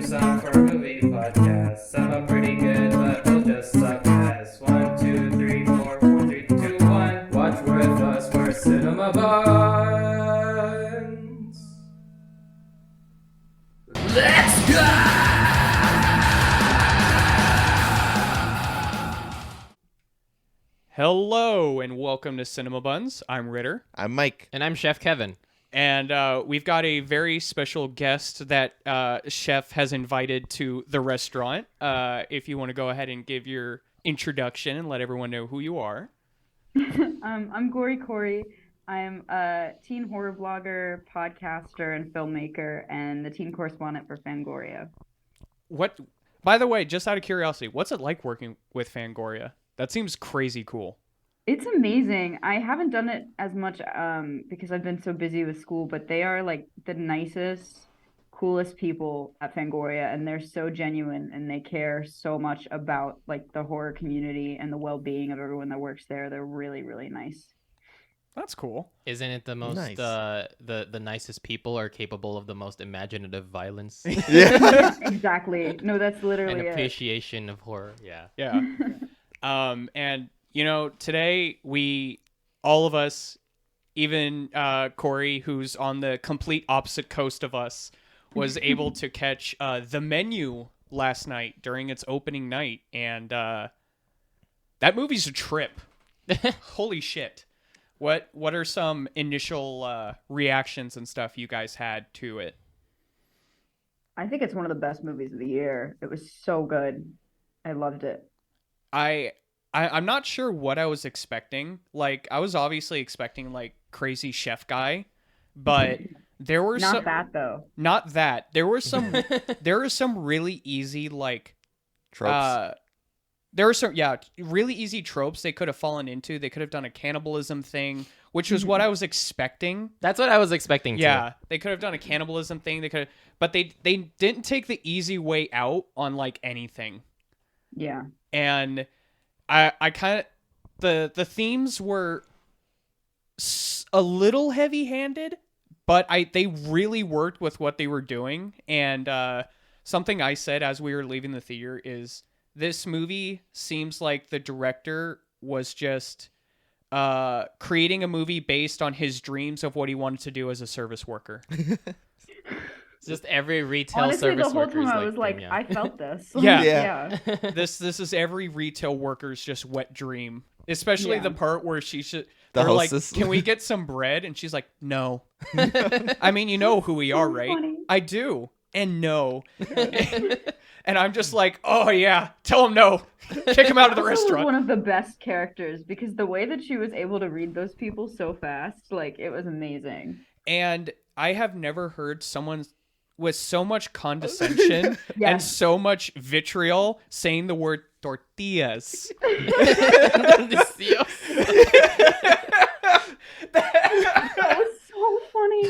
Reviews on horror movie podcasts. Some are pretty good, but we'll just suck ass. 1, 2, 3, 4, 4, 3, 2, 1. Watch with us, we're Cinema Buns. Let's go! Hello and welcome to Cinema Buns. I'm Ritter. I'm Mike. And I'm Chef Kevin. And we've got a very special guest that Chef has invited to the restaurant. If you want to go ahead and give your introduction and let everyone know who you are. I'm Corry. I'm a teen horror blogger, podcaster, and filmmaker, and the teen correspondent for Fangoria. What? By the way, just out of curiosity, what's it like working with Fangoria? That seems crazy cool. It's amazing. I haven't done it as much because I've been so busy with school, but they are like the nicest, coolest people at Fangoria, and they're so genuine and they care so much about like the horror community and the well-being of everyone that works there. They're really, really nice. That's cool. Isn't it the most Nice. the nicest people are capable of the most imaginative violence Yeah. Exactly. No, that's literally and it. appreciation of horror? Yeah. Yeah. And you know, today all of us, even Corey, who's on the complete opposite coast of us, was able to catch The Menu last night during its opening night, and that movie's a trip. Holy shit! What are some initial reactions and stuff you guys had to it? I think it's one of the best movies of the year. It was so good. I loved it. I'm not sure what I was expecting. Like, I was obviously expecting like crazy chef guy, but there were Not some that though. not that. There were some really easy like Tropes. there were some really easy tropes they could have fallen into. They could have done a cannibalism thing, which was what I was expecting. That's what I was expecting too. Yeah, they could have done a cannibalism thing. They could, but they didn't take the easy way out on like anything. Yeah. And I kind of the themes were a little heavy-handed, but they really worked with what they were doing. And something I said as we were leaving the theater is this movie seems like the director was just creating a movie based on his dreams of what he wanted to do as a service worker. It's just every retail Honestly, service the whole worker's time I was like, thing, I felt this. Yeah. Yeah. This is every retail worker's just wet dream. Especially Yeah. the part where she should. The They're like, hostess. "Can we get some bread?" And she's like, "No." I mean, you know who we are, right? funny. I do, and no. And I'm just like, "Oh yeah, tell him no, kick him out of the Also was restaurant." one of the best characters because the way that she was able to read those people so fast, like it was amazing. And I have never heard someone with so much condescension Yeah. and so much vitriol saying the word tortillas. That was so funny.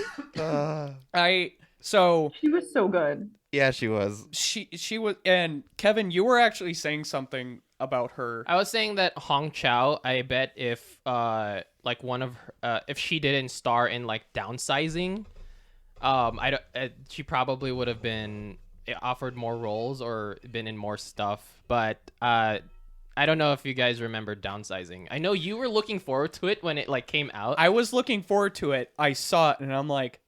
She was so good. Yeah, she was. She was, and Kevin, you were actually saying something about her. I was saying that Hong Chow, I bet if like one of her, if she didn't star in like Downsizing, she probably would have been offered more roles or been in more stuff. But I don't know if you guys remember Downsizing. I know you were looking forward to it when it like came out. I was looking forward to it. I saw it, and I'm like,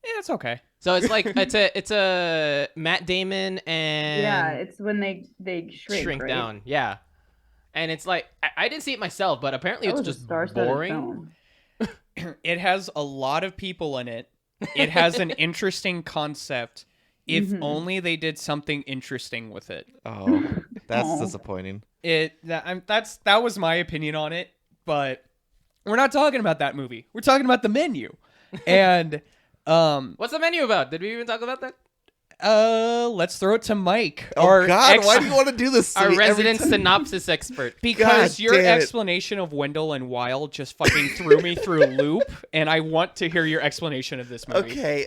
yeah, it's okay. So it's like it's a Matt Damon and Yeah, it's when they shrink right? down. Yeah. And it's like I didn't see it myself, but apparently That it's was a just star-studded boring. film. It has a lot of people in it. It has an interesting concept. If only they did something interesting with it. Oh, that's Aw. disappointing. That was my opinion on it, but we're not talking about that movie. We're talking about The Menu. And What's the menu about? Did we even talk about that? let's throw it to Mike. Oh God, why do you want to do this to Our me every resident time? synopsis expert. Because God your damn it. explanation of Wendell and Wild just fucking threw me through a loop, and I want to hear your explanation of this movie. Okay,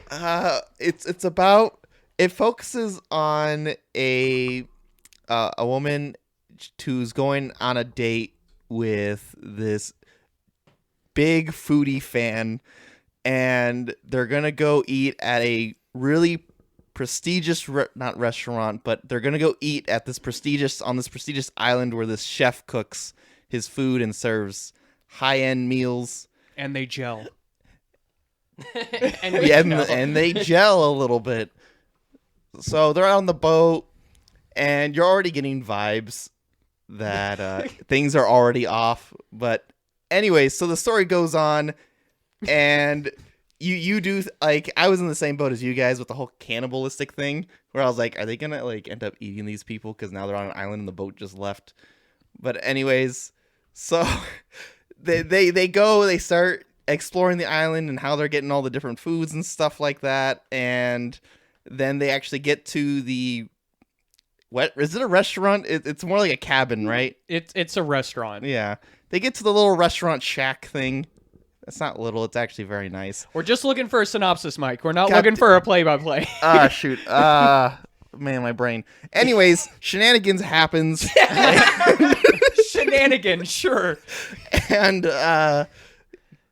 it's about, it focuses on a woman who's going on a date with this big foodie fan, and they're gonna go eat at a really prestigious not restaurant, but they're gonna go eat at this prestigious island where this chef cooks his food and serves high-end meals. And they gel. And And they gel a little bit. So they're on the boat, and you're already getting vibes that things are already off. But anyway, so the story goes on, and you do, like, I was in the same boat as you guys with the whole cannibalistic thing, where I was like, are they gonna like end up eating these people because now they're on an island and the boat just left? But anyways, so they start exploring the island and how they're getting all the different foods and stuff like that, and then they actually get to the is it a restaurant? It's more like a cabin, right? It's a restaurant. Yeah, they get to the little restaurant shack thing. It's not little, it's actually very nice. We're just looking for a synopsis, Mike. We're not looking for a play-by-play. Shoot. Man, my brain. Anyways, shenanigans happens. Shenanigans, sure. And God,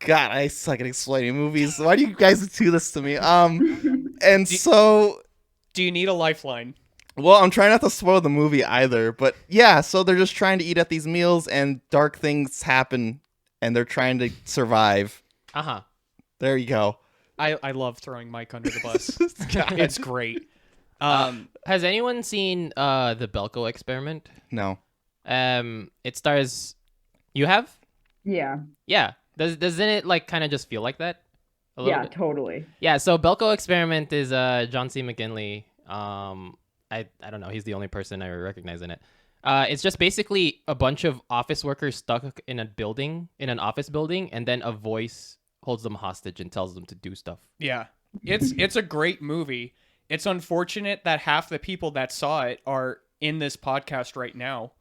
I suck at explaining movies. Why do you guys do this to me? And so, do you need a lifeline? well, I'm trying not to spoil the movie either, but yeah, so they're just trying to eat at these meals and dark things happen and they're trying to survive. Uh-huh. There you go. I love throwing Mike under the bus. It's great. Has anyone seen the Belko Experiment? No. It stars. You have? Yeah. Yeah. Doesn't it like kind of just feel like that? A little Yeah, bit? totally. Yeah. So Belko Experiment is John C. McGinley. I don't know. He's the only person I recognize in it. It's just basically a bunch of office workers stuck in an office building, and then a voice holds them hostage and tells them to do stuff. Yeah. It's a great movie. It's unfortunate that half the people that saw it are in this podcast right now.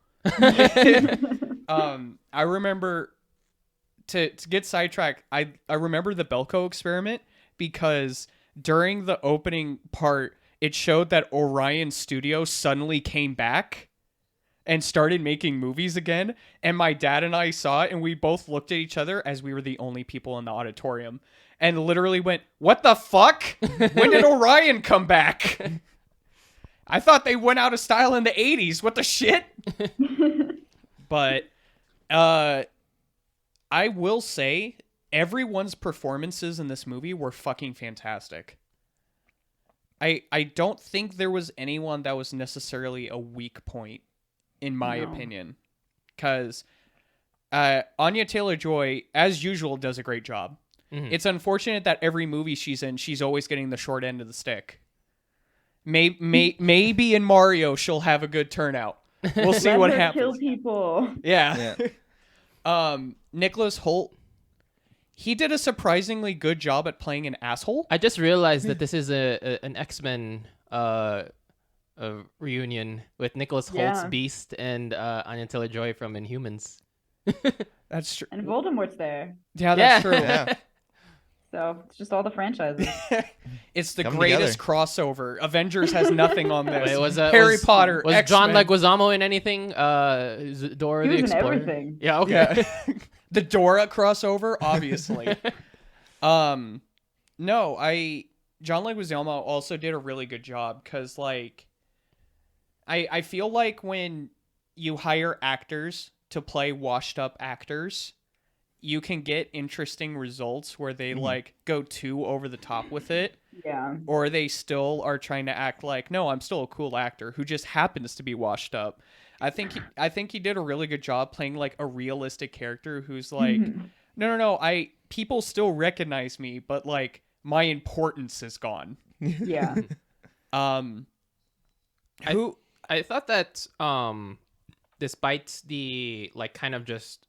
I remember to get sidetracked, I remember the Belko Experiment because during the opening part, it showed that Orion Studio suddenly came back and started making movies again. And my dad and I saw it, and we both looked at each other as we were the only people in the auditorium and literally went, "What the fuck? When did Orion come back? I thought they went out of style in the 80s. What the shit?" But I will say everyone's performances in this movie were fucking fantastic. I don't think there was anyone that was necessarily a weak point, in my opinion. Because Anya Taylor-Joy, as usual, does a great job. Mm-hmm. It's unfortunate that every movie she's in, she's always getting the short end of the stick. Maybe in Mario she'll have a good turnout. We'll see what happens. Kill people. Yeah. Nicholas Hoult, he did a surprisingly good job at playing an asshole. I just realized that this is an X-Men reunion with Nicholas Holt's Beast and Anya Taylor-Joy from Inhumans. That's true. And Voldemort's there. Yeah, that's true. Yeah. So it's just all the franchises. It's the Coming greatest together. crossover. Avengers has nothing on this. Wait, was Harry Potter, Was X-Men. John Leguizamo in anything? Dora He the was in Explorer? everything. Yeah, okay. Yeah. The Dora crossover, obviously. No, John Leguizamo also did a really good job because, like, I feel like when you hire actors to play washed up actors, you can get interesting results where they like go too over the top with it. Yeah. Or they still are trying to act like, no, I'm still a cool actor who just happens to be washed up. I think he did a really good job playing like a realistic character who's like, no, people still recognize me, but like my importance is gone. Yeah. I thought that despite the like kind of just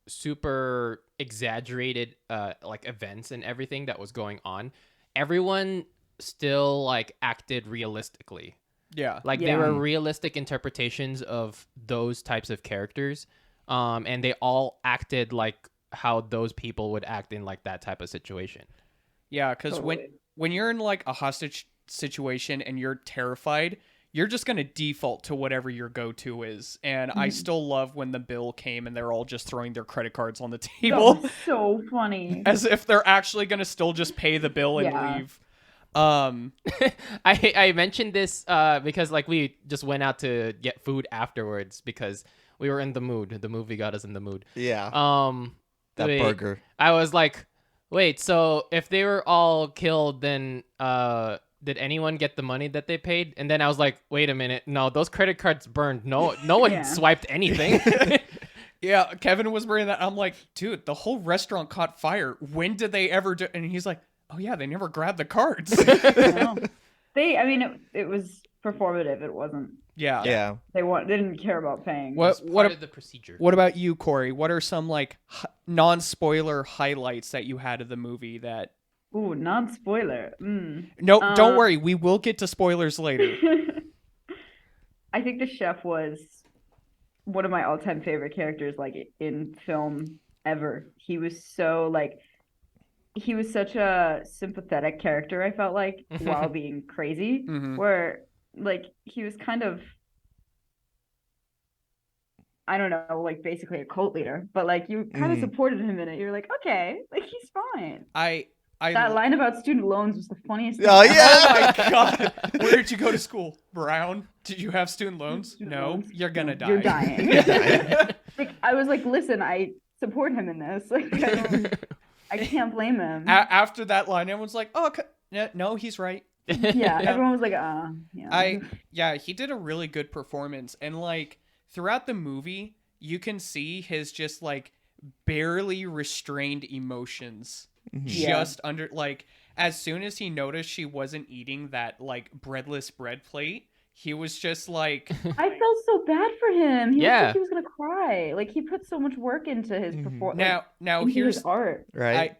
super exaggerated like events and everything that was going on, everyone still like acted realistically. Yeah. Like they were realistic interpretations of those types of characters, and they all acted like how those people would act in like that type of situation. Yeah, because Totally. when you're in like a hostage situation and you're terrified, you're just going to default to whatever your go-to is. And I still love when the bill came and they're all just throwing their credit cards on the That table was so funny. as if they're actually going to still just pay the bill and Yeah. leave. I mentioned this because like we just went out to get food afterwards because we were in the mood. The movie got us in the mood. Yeah. That wait, burger. I was like, wait, so if they were all killed, then did anyone get the money that they paid? And then I was like, wait a minute, no, those credit cards burned. No one Yeah. swiped anything. Yeah, Kevin was wearing that. I'm like, dude, the whole restaurant caught fire. When did they ever do? And he's like, oh yeah, they never grabbed the cards. No. I mean, it was performative. It wasn't. Yeah. Yeah. They didn't care about paying. What It's part of the procedure. What about you, Corey? What are some like non-spoiler highlights that you had of the movie that? Ooh, non-spoiler. Mm. No, don't worry. We will get to spoilers later. I think the chef was one of my all-time favorite characters, like in film ever. He was such a sympathetic character, I felt like, while being crazy, Mhm. where like he was kind of, I don't know, like basically a cult leader, but like you kind of supported him in it. You're like, okay, like he's fine. That line about student loans was the funniest thing. Oh, ever. yeah. Oh my god! Where did you go to school? Brown? Did you have student loans? Student No, loans? you're gonna die. You're dying. You're dying. Like I was like, listen, I support him in this. Like I can't blame him. After that line, everyone's like, "Oh, no, he's right." Yeah, everyone was like, yeah. He did a really good performance, and like throughout the movie, you can see his just like barely restrained emotions, just under like as soon as he noticed she wasn't eating that like breadless bread plate, he was just like, I felt so bad for him. He Yeah. looked like he was gonna cry. Like he put so much work into his performance. now into here's his art. Right.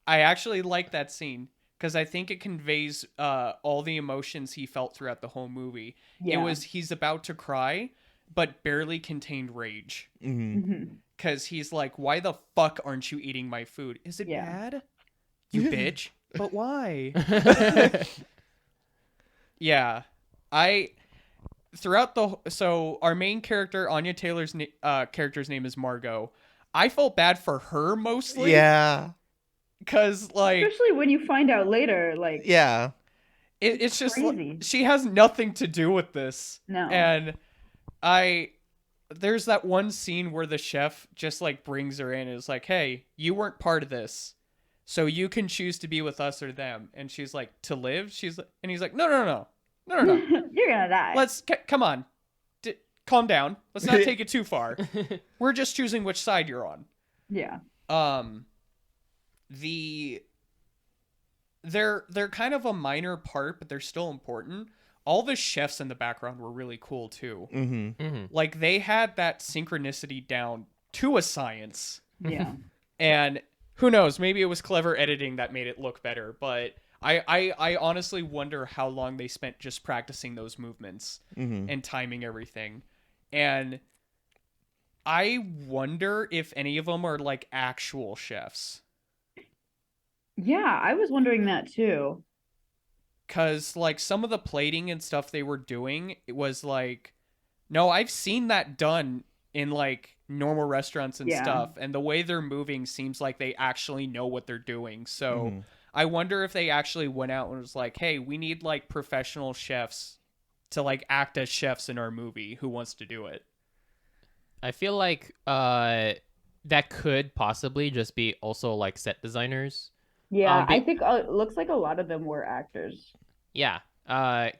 I actually like that scene because I think it conveys all the emotions he felt throughout the whole movie. Yeah. It was he's about to cry, but barely contained rage. Because he's like, why the fuck aren't you eating my food? Is it Yeah. bad? You bitch. But why? Yeah. So our main character, Anya Taylor's character's name is Margot. I felt bad for her mostly. Yeah. Because, like, Especially when you find out later, like Yeah. it's just like, crazy. she has nothing to do with this. No. And there's that one scene where the chef just like brings her in and is like, hey, you weren't part of this, so you can choose to be with us or them. And she's like, to live? And he's like, no. You're gonna die. Come on. Calm down. Let's not take it too far. We're just choosing which side you're on. Yeah. They're kind of a minor part, but they're still important. All the chefs in the background were really cool too. Like they had that synchronicity down to a science. Yeah. And who knows, maybe it was clever editing that made it look better, but I honestly wonder how long they spent just practicing those movements and timing everything. And I wonder if any of them are like actual chefs. Yeah, I was wondering that too. Cause like some of the plating and stuff they were doing, it was like, no, I've seen that done in like normal restaurants and stuff. And the way they're moving seems like they actually know what they're doing. So I wonder if they actually went out and was like, hey, we need like professional chefs to like act as chefs in our movie. Who wants to do it? I feel like that could possibly just be also like set designers. Yeah, I think it looks like a lot of them were actors. Yeah, they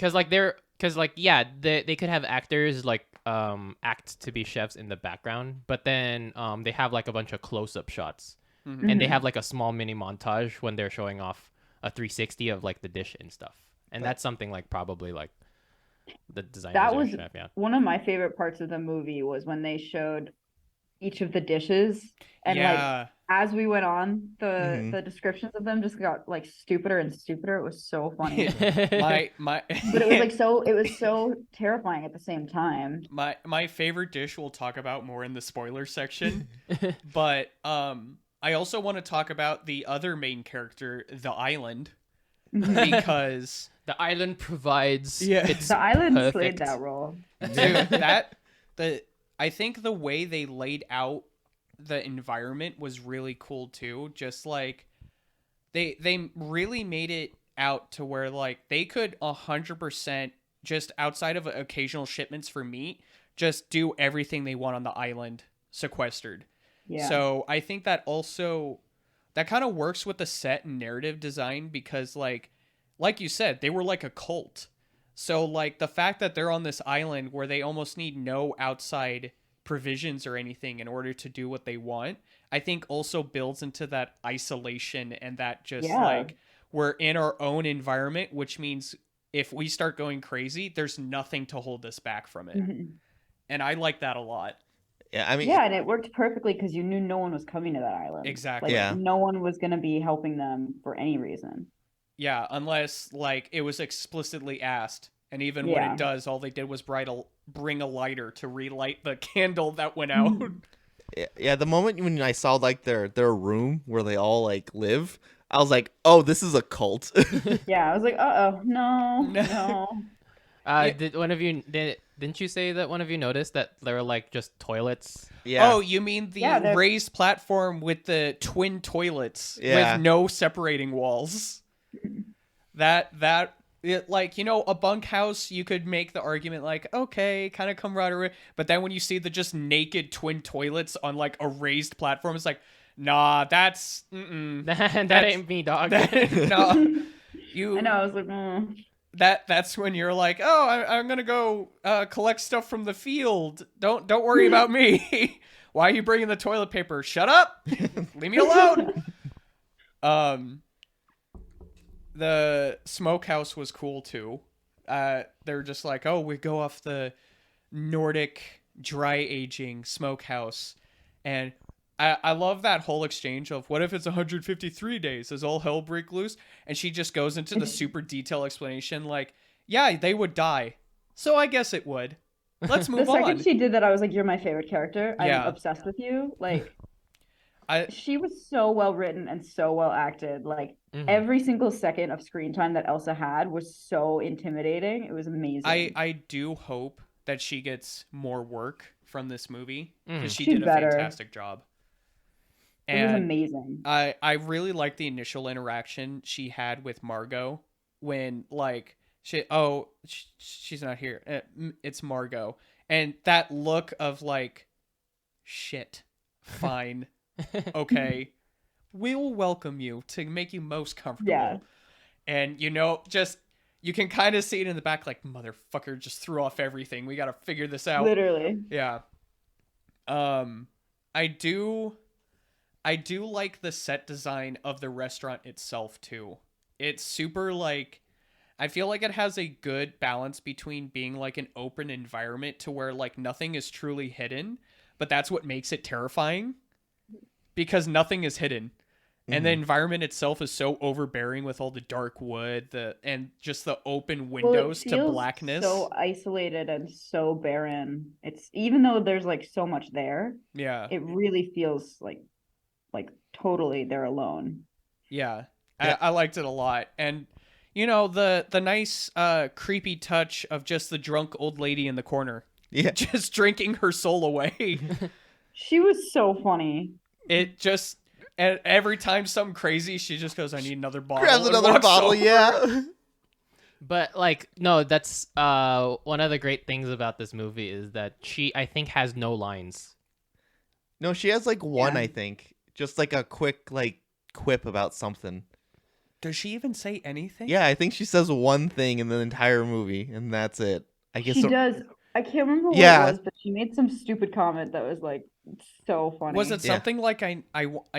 could have actors like act to be chefs in the background, but then they have like a bunch of close-up shots, and they have like a small mini montage when they're showing off a 360 of like the dish and stuff, and that's something like probably like the designers. That or was chef, yeah. one of my favorite parts of the movie was when they showed each of the dishes, and like as we went on, the descriptions of them just got like stupider and stupider. It was so funny. my But it was like it was so terrifying at the same time. My favorite dish we'll talk about more in the spoiler section. But I also want to talk about the other main character, the island, because the island provides The island perfect. played that role. dude, I think the way they laid out the environment was really cool too. Just like they really made it out to where like they could 100% just outside of occasional shipments for meat, just do everything they want on the island sequestered. Yeah. So I think that also that kind of works with the set and narrative design because like you said, they were like a cult. So like the fact that they're on this island where they almost need no outside provisions or anything in order to do what they want, I think also builds into that isolation and that just like we're in our own environment, which means if we start going crazy, there's nothing to hold us back from it. Mhm. And I like that a lot. Yeah, I mean, Yeah, and it worked perfectly because you knew no one was coming to that island. Exactly. Like, Yeah. no one was going to be helping them for any reason. Yeah, unless like it was explicitly asked. And even when Yeah. it does, all they did was bring a lighter to relight the candle that went out. yeah, the moment when I saw like their room where they all like live, I was like, oh, this is a cult. Yeah, I was like, uh-oh, no. Didn't you say that one of you noticed that there were like just toilets? Yeah. Oh, you mean the Yeah, they're- raised platform with the twin toilets Yeah. with no separating walls? Like, you know, a bunkhouse, you could make the argument like, okay, kind of camaraderie. But then when you see the just naked twin toilets on like a raised platform, it's like, nah, that's that ain't me, dog. no. I know, I was like, That's when you're like, oh, I'm gonna go collect stuff from the field. Don't worry about me. Why are you bringing the toilet paper? Shut up. Leave me alone. The smokehouse was cool too. They're just like, oh, we go off the Nordic dry aging smokehouse, and I love that whole exchange of what if it's 153 days? Does all hell break loose? And she just goes into the super detailed explanation like, yeah, they would die. So I guess it would. Let's the move second on. she did that, I was like, you're my favorite character. Yeah. I'm obsessed with you. Like, I she was so well written and so well acted. Like, every single second of screen time that Elsa had was so intimidating. It was amazing. I do hope that she gets more work from this movie because she She's did a better. fantastic job. It was And amazing. I really liked the initial interaction she had with Margot when like she's not here. It's Margot, and that look of like, shit, fine, okay, we'll welcome you to make you most comfortable. Yeah. And you know, just you can kind of see it in the back, like motherfucker just threw off everything. We got to figure this out. Literally. Yeah. I do like the set design of the restaurant itself too. It's super like I feel like it has a good balance between being like an open environment to where like nothing is truly hidden, but that's what makes it terrifying because nothing is hidden. And the environment itself is so overbearing with all the dark wood, and just the open windows Well, it to feels blackness. so isolated and so barren. It's even though there's like so much there, Yeah. it really feels like totally they're alone. Yeah. Yeah. I liked it a lot. And you know, the nice creepy touch of just the drunk old lady in the corner Yeah. just drinking her soul away. She was so funny. It just and every time something crazy, she just goes, I need another bottle. Grabs and another walks bottle, over. yeah. But like, no, that's one of the great things about this movie is that she, I think, has no lines. No, she has like one, Yeah. I think. Just like a quick like quip about something. Does she even say anything? Yeah, I think she says one thing in the entire movie, and that's it. I guess She does. I can't remember what Yeah. it was, but she made some stupid comment that was like so funny. Was it Yeah. something like I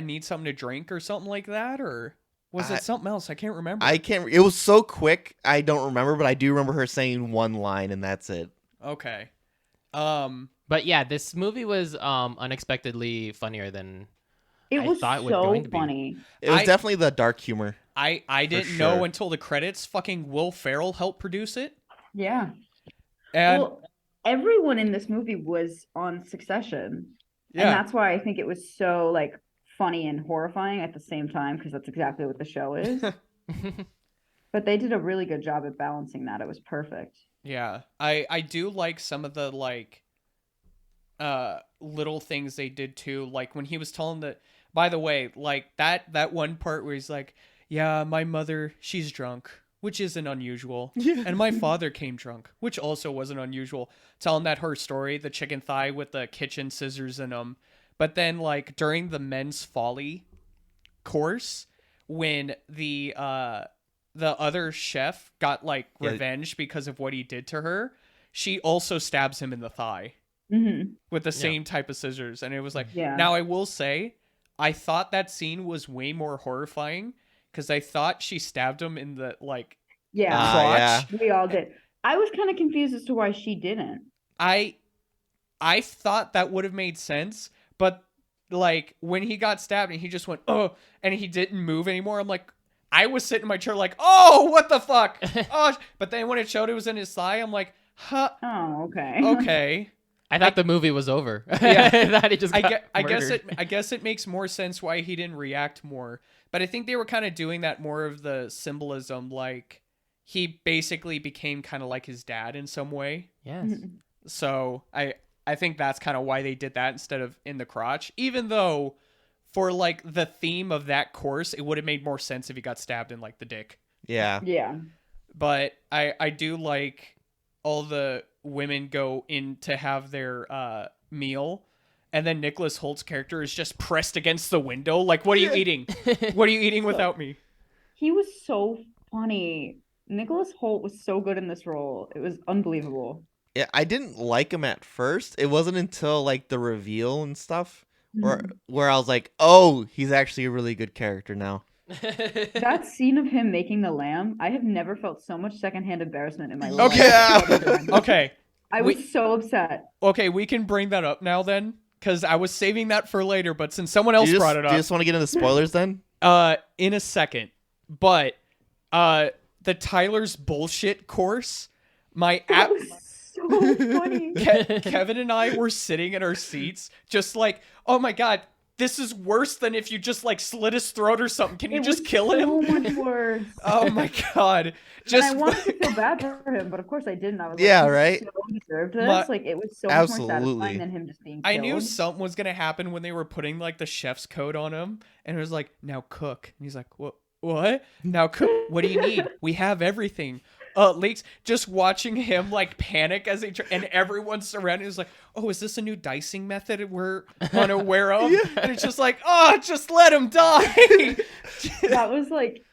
need something to drink or something like that, or was it something else? I can't remember. I can't. It was so quick, I don't remember, but I do remember her saying one line, and that's it. Okay. But yeah, this movie was unexpectedly funnier than It I was thought it was so going to be. funny. It was I- definitely the dark humor. I didn't know sure. until the credits. Fucking Will Ferrell helped produce it, Yeah. and Well, everyone in this movie was on Succession. yeah, And that's why I think it was so like funny and horrifying at the same time, because that's exactly what the show is. But they did a really good job at balancing that. It was perfect. yeah. I do like some of the like little things they did too, like when he was telling the. By the way, like that one part where he's like, yeah, my mother, she's drunk, which isn't unusual. And my father came drunk, which also wasn't unusual. Telling that her story, the chicken thigh with the kitchen scissors in them. But then, like, during the men's folly course, when the other chef got, like, revenge because of what he did to her, she also stabs him in the thigh with the same type of scissors. And it was like, now I will say, I thought that scene was way more horrifying because I thought she stabbed him in the, like, crotch. We all did. I was kind of confused as to why she didn't. I thought that would have made sense, but, like, when he got stabbed and he just went, oh, and he didn't move anymore, I'm like, I was sitting in my chair like, oh, what the fuck? Oh, but then when it showed it was in his thigh, I'm like, huh. Oh, okay. Okay. I thought the movie was over. Yeah. That he just got I murdered. guess it makes more sense why he didn't react more. But I think they were kind of doing that more of the symbolism, like he basically became kind of like his dad in some way. Yes. So I think that's kind of why they did that instead of in the crotch. Even though for like the theme of that course, it would have made more sense if he got stabbed in like the dick. Yeah. Yeah. But I do like all the women go in to have their meal, and then Nicholas Holt's character is just pressed against the window. Like, what are you eating? What are you eating without me? He was so funny. Nicholas Holt was so good in this role. It was unbelievable. Yeah, I didn't like him at first. It wasn't until like the reveal and stuff where I was like, oh, he's actually a really good character now. That scene of him making the lamb, I have never felt so much secondhand embarrassment in my life. Okay. I was so upset. Okay, we can bring that up now then, because I was saving that for later, but since someone else brought it up. Do you just want to get into spoilers then? In a second. But the Tyler's bullshit course, my app. Was so funny. Kevin and I were sitting in our seats, just like, oh my god, this is worse than if you just like slit his throat or something. Can you just kill him? So much worse. Oh my god! And I wanted to feel bad for him, but of course I didn't. I was like, yeah, he right. So deserved this. Like it was so much more satisfying than him just being killed. I knew something was gonna happen when they were putting like the chef's coat on him, and it was like, now cook. And he's like, what? What? Now cook. What do you need? We have everything. Leaks just watching him like panic as he and everyone surrounding is like, oh, is this a new dicing method we're unaware of? And it's just like, oh, just let him die. That was like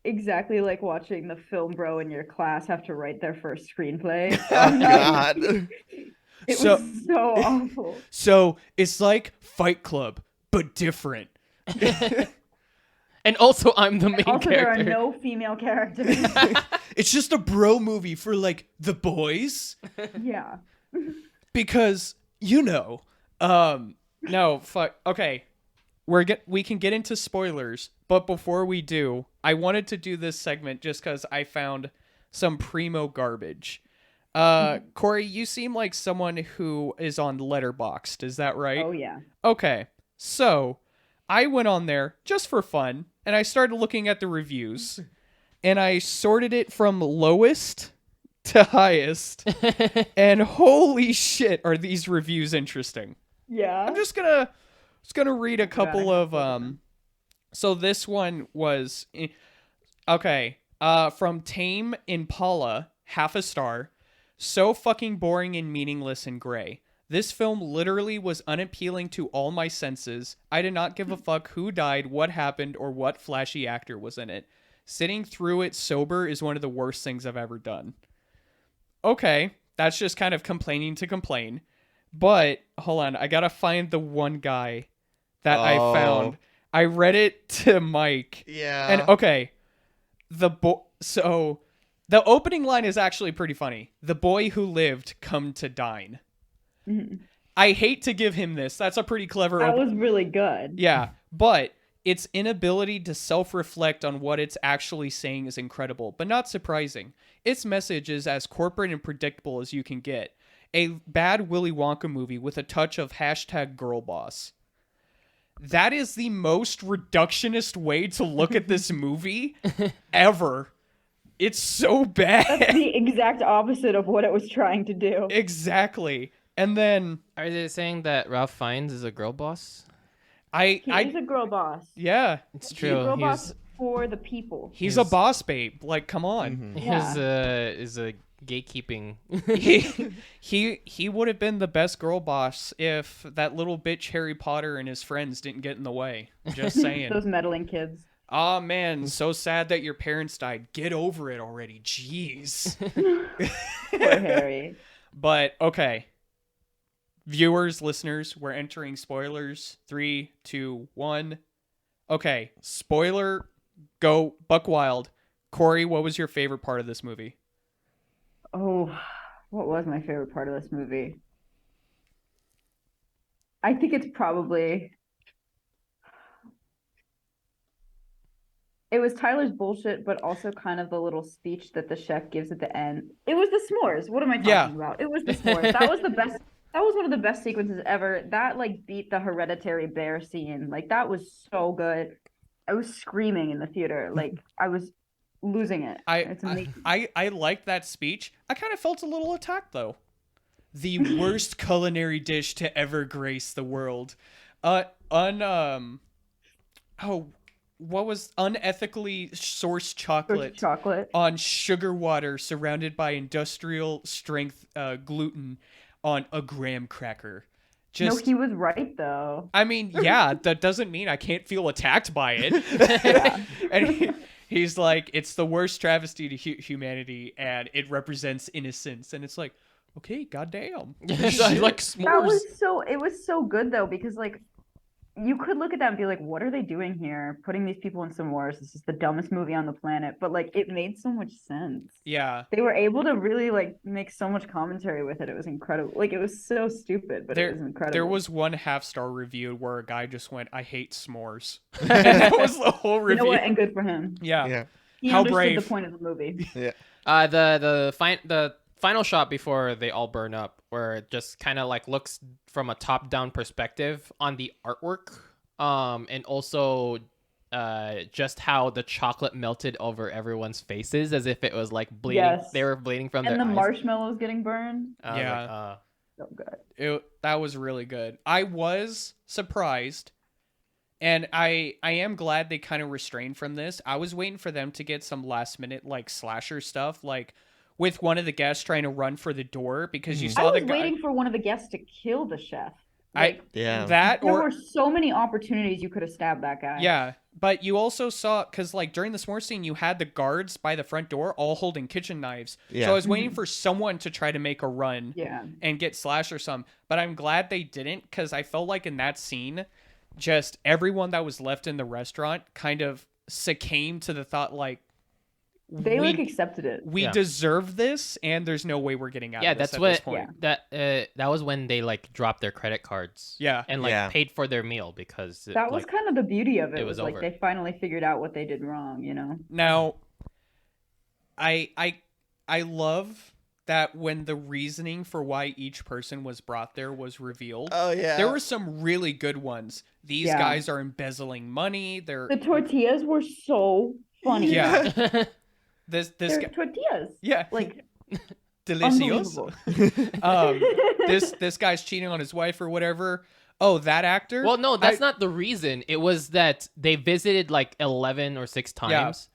exactly like watching the film bro in your class have to write their first screenplay. Oh god. It was so awful. So it's like Fight Club, but different. And also, I'm the main character. character. There are no female characters. It's just a bro movie for like the boys. Yeah. Because no, fuck. Okay, we can get into spoilers, but before we do, I wanted to do this segment just because I found some primo garbage. Corey, you seem like someone who is on Letterboxd. Is that right? Oh yeah. Okay, so I went on there just for fun, and I started looking at the reviews, and I sorted it from lowest to highest, and holy shit, are these reviews interesting. Yeah. I'm just gonna read a couple of, so this one was, okay, from Tame Impala, 0.5 star, so fucking boring and meaningless and gray. This film literally was unappealing to all my senses. I did not give a fuck who died, what happened, or what flashy actor was in it. Sitting through it sober is one of the worst things I've ever done. Okay, that's just kind of complaining to complain. But, hold on, I gotta find the one guy that I found. I read it to Mike. Yeah. And, okay, so, the opening line is actually pretty funny. The boy who lived come to dine. I hate to give him this. That's a pretty clever That was really good. Yeah, but its inability to self-reflect on what it's actually saying is incredible, but not surprising. Its message is as corporate and predictable as you can get. A bad Willy Wonka movie with a touch of #girlboss. That is the most reductionist way to look at this movie ever. It's so bad. That's the exact opposite of what it was trying to do. Exactly. And then Are they saying that Ralph Fiennes is a girl boss? He's a girl boss. Yeah. It's He's a true. girl He boss was for the people. He's a boss babe. Like, come on. Mhm. Is a gatekeeping. He would have been the best girl boss if that little bitch Harry Potter and his friends didn't get in the way. Just saying. Those meddling kids. Oh man, so sad that your parents died. Get over it already. Jeez. Poor Harry. But okay. Viewers, listeners, we're entering spoilers. 3, 2, 1. Okay, spoiler, go buck wild. Corey, what was your favorite part of this movie? Oh, what was my favorite part of this movie? I think it's probably it was Tyler's bullshit, but also kind of the little speech that the chef gives at the end. It was the s'mores. What am I talking about? It was the s'mores. That was the best. That was one of the best sequences ever. That like beat the hereditary bear scene. Like that was so good. I was screaming in the theater. Like I was losing it. It's amazing. I liked that speech. I kind of felt a little attacked though. The worst culinary dish to ever grace the world. What was unethically sourced chocolate Chocolate. on sugar water surrounded by industrial strength gluten on a graham cracker. No, he was right though. I mean, yeah, that doesn't mean I can't feel attacked by it. And he's like, it's the worst travesty to humanity, and it represents innocence. And it's like, okay, goddamn. I like s'mores. It was so good though, because like you could look at that and be like, what are they doing here? Putting these people in s'mores. This is the dumbest movie on the planet. But like it made so much sense. Yeah. They were able to really like make so much commentary with it. It was incredible. Like it was so stupid, but it was incredible. There was one 1/2-star review where a guy just went, I hate s'mores. And that was the whole review. You know what? And good for him. Yeah. He How understood brave. the point of the movie. Yeah. The final shot before they all burn up, where it just kind of like looks from a top-down perspective on the artwork, and also just how the chocolate melted over everyone's faces as if it was like bleeding. Yes. They were bleeding from And their the eyes. marshmallows getting burned. I was Yeah. like, So good. That was really good. I was surprised, and I am glad they kind of restrained from this. I was waiting for them to get some last minute like slasher stuff, like with one of the guests trying to run for the door because you I saw was the guy. waiting for one of the guests to kill the chef. Like, Yeah. That there or were so many opportunities you could have stabbed that guy. yeah, but you also saw because like during the s'more scene, you had the guards by the front door all holding kitchen knives. Yeah. So I was waiting for someone to try to make a run. Yeah. And get slash or some. But I'm glad they didn't because I felt like in that scene, just everyone that was left in the restaurant kind of succumbed to the thought like They like accepted it. we Yeah. deserve this and there's no way we're getting out yeah, of this that's at what this point. that was when they like dropped their credit cards. Yeah. and like Yeah. paid for their meal because That was like, kind of the beauty of it. it Was was like over. they finally figured out what they did wrong, you know? Now I love that when the reasoning for why each person was brought there was revealed. Oh yeah. There were some really good ones. These Yeah. guys are embezzling money. They're The tortillas were so funny. yeah. This They're guy, tortillas. yeah. Like Delicioso. unbelievable. This guy's cheating on his wife or whatever. Oh, that actor? Well, no, that's not the reason. It was that they visited like 11 or 6 times,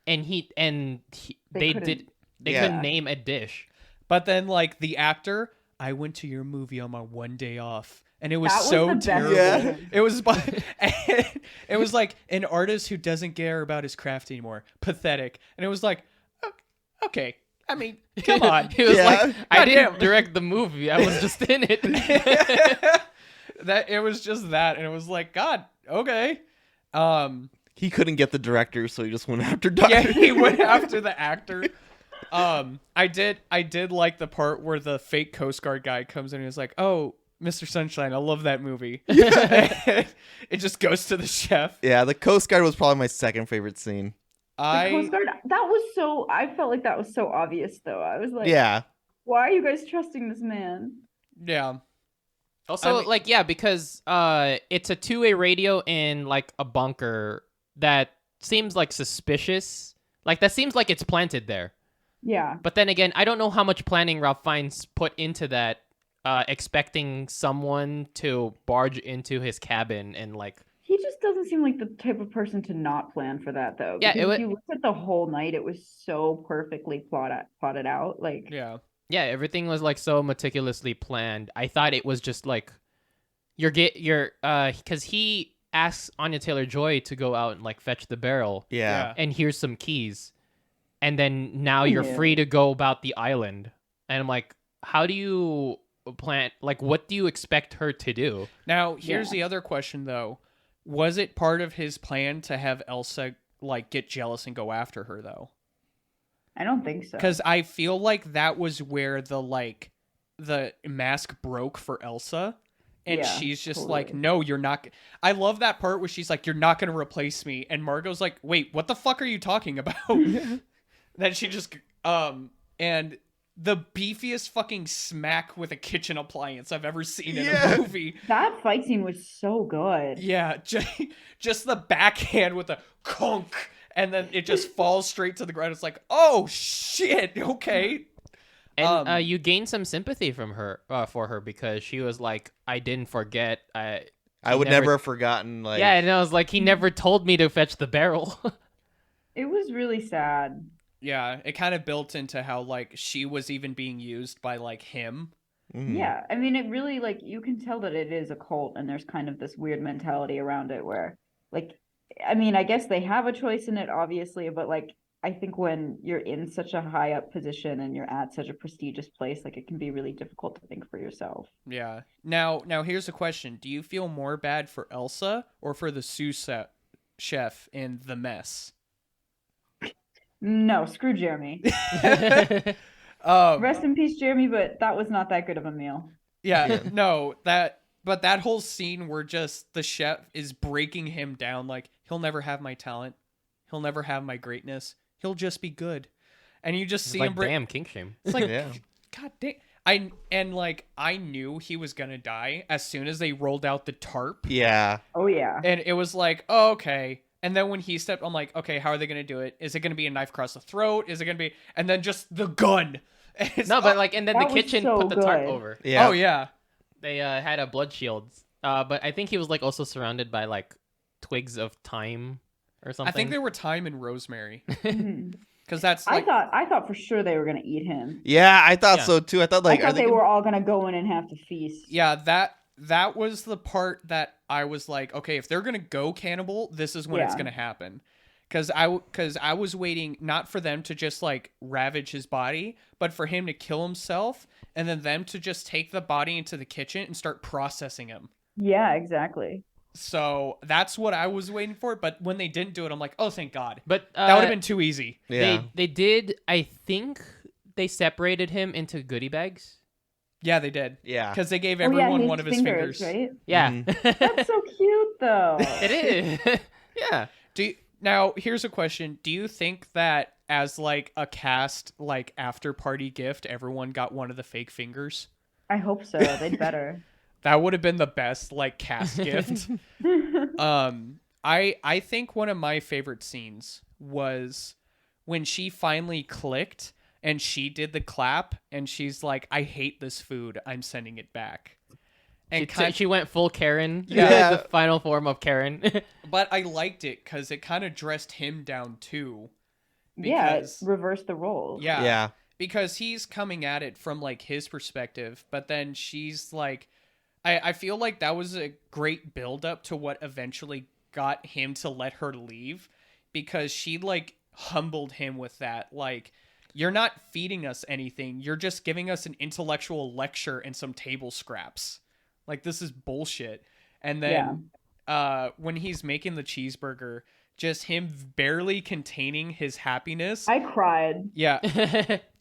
and they couldn't- couldn't name a dish. But then, like, the actor, I went to your movie on my one day off, and it was That was so the best terrible. Yeah. It was, it was like an artist who doesn't care about his craft anymore. Pathetic. And it was like, okay, I mean, come on. He was Yeah. like, I Goddamn. didn't direct the movie. I was just in it. That it was just that, and it was like, God, okay. He couldn't get the director, so he just went after Yeah, Doctor. he went after the actor. I did like the part where the fake Coast Guard guy comes in and is like, "Oh, Mr. Sunshine, I love that movie." It just goes to the chef. Yeah, the Coast Guard was probably my second favorite scene. The Coast Guard, that was so. I felt like that was so obvious, though. I was like, Yeah. why are you guys trusting this man? Yeah. Also, I mean- like, yeah, because it's a two-way radio in like a bunker that seems like suspicious. Like that seems like it's planted there. Yeah. But then again, I don't know how much planning Ralph Fiennes put into that, expecting someone to barge into his cabin and like. He just doesn't seem like the type of person to not plan for that though. Yeah, Because if you look at the whole night, it was so perfectly plotted out. Like, Yeah. Yeah, everything was like so meticulously planned. I thought it was just like because he asks Anya Taylor-Joy to go out and like fetch the barrel, Yeah. and here's some keys, and then now you're Yeah. free to go about the island. And I'm like, how do you plan? Like, what do you expect her to do? Now, here's Yeah. the other question though. Was it part of his plan to have Elsa like get jealous and go after her though? I don't think so. Because I feel like that was where the mask broke for Elsa. And Yeah, she's just totally. like, no, you're not. I love that part where she's like, you're not going to replace me. And Margot's like, wait, what the fuck are you talking about? Then she just, and the beefiest fucking smack with a kitchen appliance I've ever seen in a movie. That fight scene was so good. Yeah, just the backhand with a conk. And then it just falls straight to the ground. It's like, oh shit, okay. And you gained some sympathy from her for her because she was like, I didn't forget. I would never have forgotten. Like, Yeah, and I was like, he never told me to fetch the barrel. It was really sad. Yeah, it kind of built into how like she was even being used by like him. mhm. Yeah, I mean, it really, like, you can tell that it is a cult, and there's kind of this weird mentality around it where, like, I mean, I guess they have a choice in it, obviously, but like, I think when you're in such a high up position and you're at such a prestigious place, like, it can be really difficult to think for yourself. Yeah. Now here's a question: do you feel more bad for Elsa or for the sous chef in The Mess? No, screw Jeremy. Um, Rest in peace, Jeremy, but that was not that good of a meal. yeah, no, but that whole scene where just the chef is breaking him down, like, he'll never have my talent, he'll never have my greatness, he'll just be good, and you just see like, him break. damn, king shame. It's like, Yeah. god damn. I knew he was gonna die as soon as they rolled out the tarp, Yeah. Oh, yeah. and it was like, oh, okay. And then when he stepped, I'm like, okay, how are they gonna do it? Is it gonna be a knife across the throat? Is it gonna be? And then just the gun. It's- No, but like, and then the That was kitchen so put the tarp good. over. Yeah. Oh yeah. They had a blood shield. But I think he was like also surrounded by like twigs of thyme or something. I think there were thyme and rosemary Mhm. because that's I like thought for sure they were gonna eat him. Yeah, I thought Yeah. so too. I thought like, I are thought they gonna- were all gonna go in and have to feast. yeah that was the part that I was like, okay, if they're gonna go cannibal, this is when it's Yeah. gonna happen. Because I was waiting not for them to just like ravage his body, but for him to kill himself and then them to just take the body into the kitchen and start processing him. Yeah, exactly. So that's what I was waiting for. But when they didn't do it, I'm like, oh, thank God. But That would have been too easy. yeah. They did. I think they separated him into goodie bags. Yeah, they did. Yeah. Because they gave Oh, everyone yeah, one of his fingers. right? Yeah, That's so cute, though. it is. Yeah. Now, here's a question. Do you think that as like a cast, like after party gift, everyone got one of the fake fingers? I hope so. They'd better. That would have been the best like cast gift. I think one of my favorite scenes was when she finally clicked and she did the clap and she's like, I hate this food, I'm sending it back. And She went full Karen. Yeah. The final form of Karen. but I liked it because it kind of dressed him down too. Yeah, it Because reversed the role. yeah, Yeah. because he's coming at it from like his perspective, but then she's like, I feel like that was a great build up to what eventually got him to let her leave, because she like humbled him with that, like, you're not feeding us anything, you're just giving us an intellectual lecture and some table scraps, like, this is bullshit. And then when he's making the cheeseburger, just him barely containing his happiness. I cried. Yeah.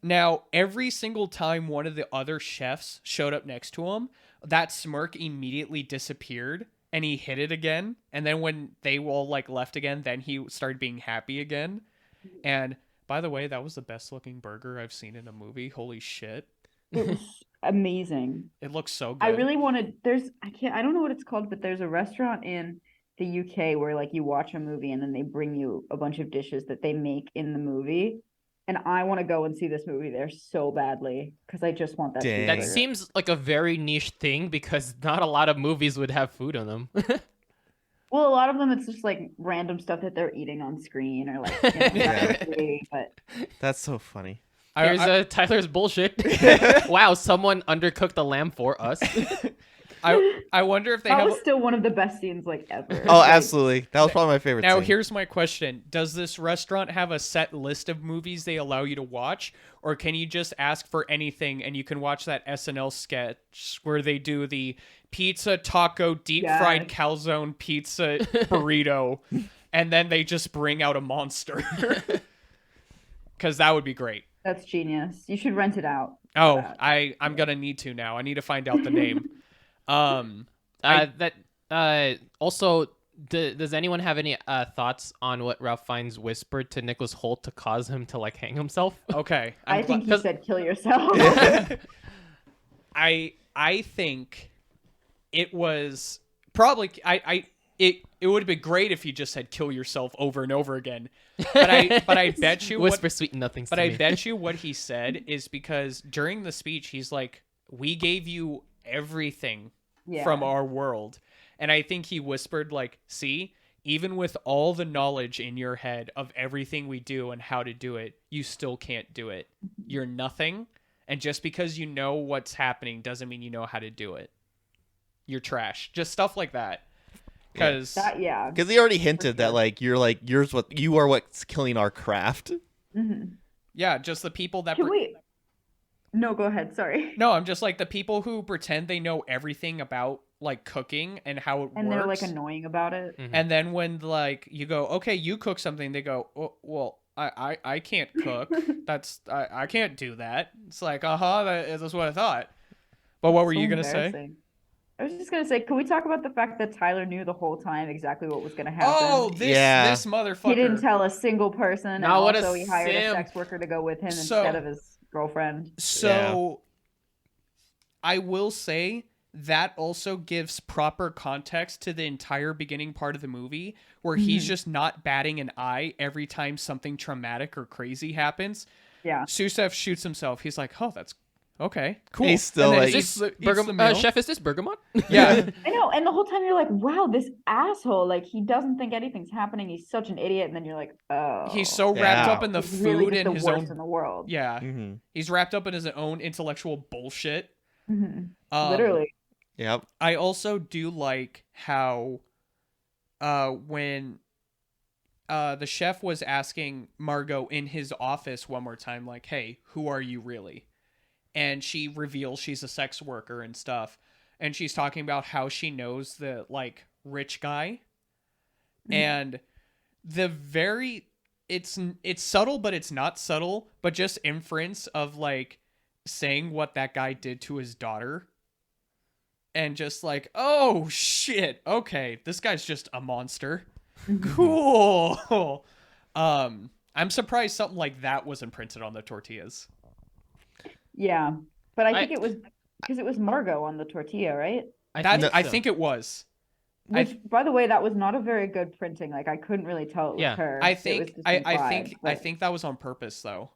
Now, every single time one of the other chefs showed up next to him, that smirk immediately disappeared and he hit it again. And then when they all like left again, then he started being happy again. And by the way, that was the best looking burger I've seen in a movie. Holy shit. It was amazing. It looks so good. I really wanted, I don't know what it's called, but there's a restaurant in the UK where like you watch a movie and then they bring you a bunch of dishes that they make in the movie. And I want to go and see this movie there so badly because I just want that. Dang. That cheeseburger. seems like a very niche thing because not a lot of movies would have food on them. Well, a lot of them it's just like random stuff that they're eating on screen or like but That's so funny. Here's Tyler's bullshit. Wow, someone undercooked the lamb for us. I wonder if they that have. was still one of the best scenes like ever. Oh, Like, absolutely. That was probably my favorite Now, scene. here's my question. Does this restaurant have a set list of movies they allow you to watch? Or can you just ask for anything and you can watch that SNL sketch where they do the pizza, taco, deep fried calzone pizza burrito, and then they just bring out a monster? Because that would be great. That's genius. You should rent it out. Oh, that. I'm going to need to now. I need to find out the name. Also, does anyone have any thoughts on what Ralph Fiennes whispered to Nicholas Hoult to cause him to like hang himself? Okay. I think he said kill yourself. I think it was probably it would have been great if you just said kill yourself over and over again. But I bet you Whisper sweet nothings. But to I me. bet you what he said is because during the speech he's like, we gave you everything from our world. And I think he whispered like, see, even with all the knowledge in your head of everything we do and how to do it, you still can't do it. You're nothing. And just because you know what's happening doesn't mean you know how to do it. You're trash. Just stuff like that. Because Because he already hinted that you are what's killing our craft. Mm-hmm. yeah, just the people that Can we? No, go ahead. Sorry. No, I'm just like the people who pretend they know everything about like cooking and how it And works. they're like annoying about it. Mhm. And then when like you go, okay, you cook something, they go, oh, well, I can't cook. I can't do that. It's like, that's what I thought. But what were you gonna say? Embarrassing. I was just gonna say, can we talk about the fact that Tyler knew the whole time exactly what was gonna happen? Oh, this motherfucker. He didn't tell a single person, and No, what a also he hired a simp. sex worker to go with him instead of his girlfriend. So, I will say that also gives proper context to the entire beginning part of the movie, where he's just not batting an eye every time something traumatic or crazy happens. Yeah. Susev shoots himself. He's like, oh, that's okay, cool. He's still And then like- eats the Bergam- meal. Chef, is this Bergamot? Yeah. I know, and the whole time you're like, wow, this asshole, like he doesn't think anything's happening. He's such an idiot, and then you're like, oh, He's so wrapped Yeah. up in the he's really food just and the his worst own. in the world. Yeah, Mm-hmm. he's wrapped up in his own intellectual bullshit. Mhm. Um, Literally. Yep. I also do like how, when, the chef was asking Margot in his office one more time, like, "Hey, who are you really?" And she reveals she's a sex worker and stuff, and she's talking about how she knows the like rich guy, and it's subtle, but it's not subtle, but just inference of like saying what that guy did to his daughter. And just like, oh shit, okay, this guy's just a monster. Cool. I'm surprised something like that wasn't printed on the tortillas. Yeah, but I think it was because it was Margot on the tortilla, right? I think it was. Which, by the way, that was not a very good printing. Like I couldn't really tell it was Yeah. her. I It was think just I implied, think but- that was on purpose though.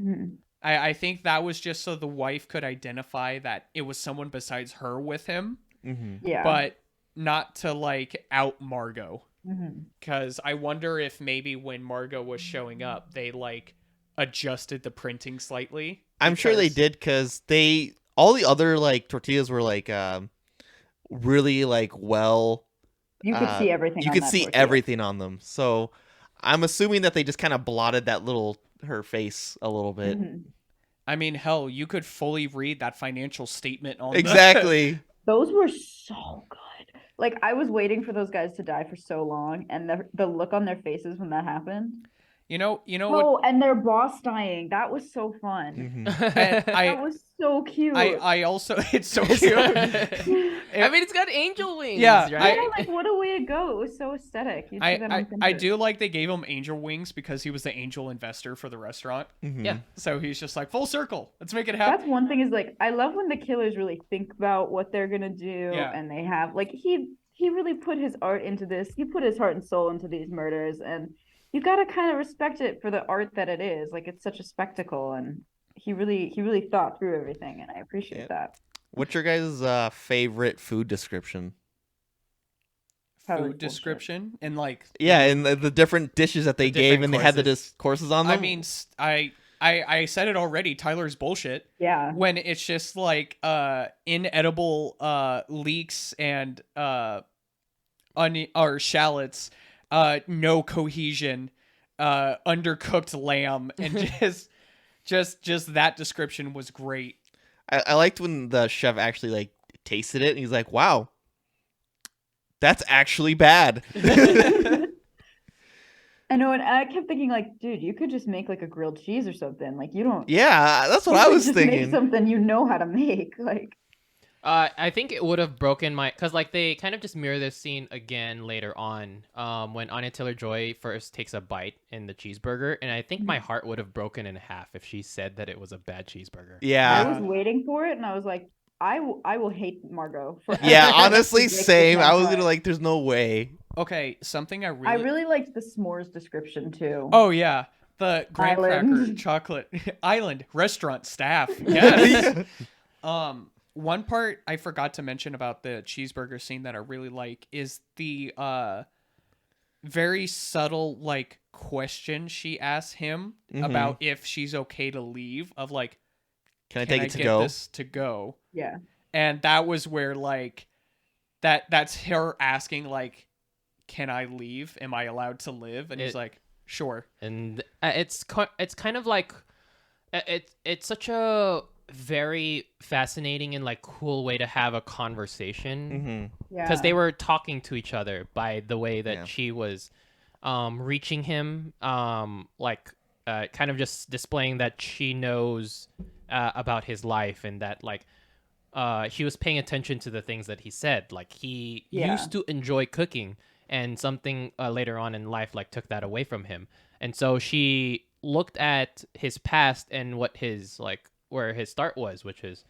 Mhm. I think that was just so the wife could identify that it was someone besides her with him, Mm-hmm. Yeah. but not to like out Margot. Mhm. Because I wonder if maybe when Margot was showing up, they like adjusted the printing slightly. I'm sure they because- did because all the other like tortillas were like really like well. You could see everything. You on could that see tortilla. everything on them. So I'm assuming that they just kind of blotted that her face a little bit. Mhm. I mean, hell, you could fully read that financial statement on Exactly. Those were so good. Like I was waiting for those guys to die for so long, and the look on their faces when that happened. You know what? Oh, and their boss dying. That was so fun. Mhm. And That was so cute. I also it's so cute. I mean, it's got angel wings. Yeah, right? Yeah, like what a way to go. It was so aesthetic. You see that on I Pinterest. do like they gave him angel wings because he was the angel investor for the restaurant. Mhm. Yeah. So he's just like full circle. Let's make it happen. That's one thing is like I love when the killers really think about what they're gonna do, Yeah. and they have like he really put his art into this. He put his heart and soul into these murders, and you gotta kind of respect it for the art that it is. Like it's such a spectacle, and he really thought through everything, and I appreciate Yeah. that. What's your guys' favorite food description? Probably food bullshit. description and like Yeah, and the different dishes that they The gave, different and they had the courses. courses on them. I mean, I said it already. Tyler's bullshit. Yeah. When it's just like inedible leeks and onion or shallots, no cohesion, undercooked lamb, and just that description was great. I liked when the chef actually like tasted it, and he's like, "Wow, that's actually bad." I know, and I kept thinking, like, dude, you could just make like a grilled cheese or something. Like, you don't. Yeah, that's what you I could was just thinking. Make something you know how to make. Like, I think it would have broken my, because like they kind of just mirror this scene again later on, when Anya Taylor-Joy first takes a bite in the cheeseburger, and I think my heart would have broken in half if she said that it was a bad cheeseburger. Yeah, I was waiting for it, and I was like, I will hate Margot. Forever. yeah. Honestly, Ridiculous same. I was vampire. gonna like, "There's no way." Okay, something I I really liked the s'mores description too. Oh yeah, the graham cracker Island. chocolate island restaurant staff. Yes. One part I forgot to mention about the cheeseburger scene that I really like is the very subtle like question she asks him about if she's okay to leave. Of like, Can I can take I it to get go? this to go? Yeah. And that was where like that's her asking like, can I leave? Am I allowed to live? And he's like, sure. And it's kind of like it's such a very fascinating and like cool way to have a conversation, Yeah. because they were talking to each other by the way that Yeah. she was reaching him, like kind of just displaying that she knows about his life, and that like he was paying attention to the things that he said. Like he Yeah. used to enjoy cooking, and something later on in life like took that away from him. And so she looked at his past and what his like where his start was, which is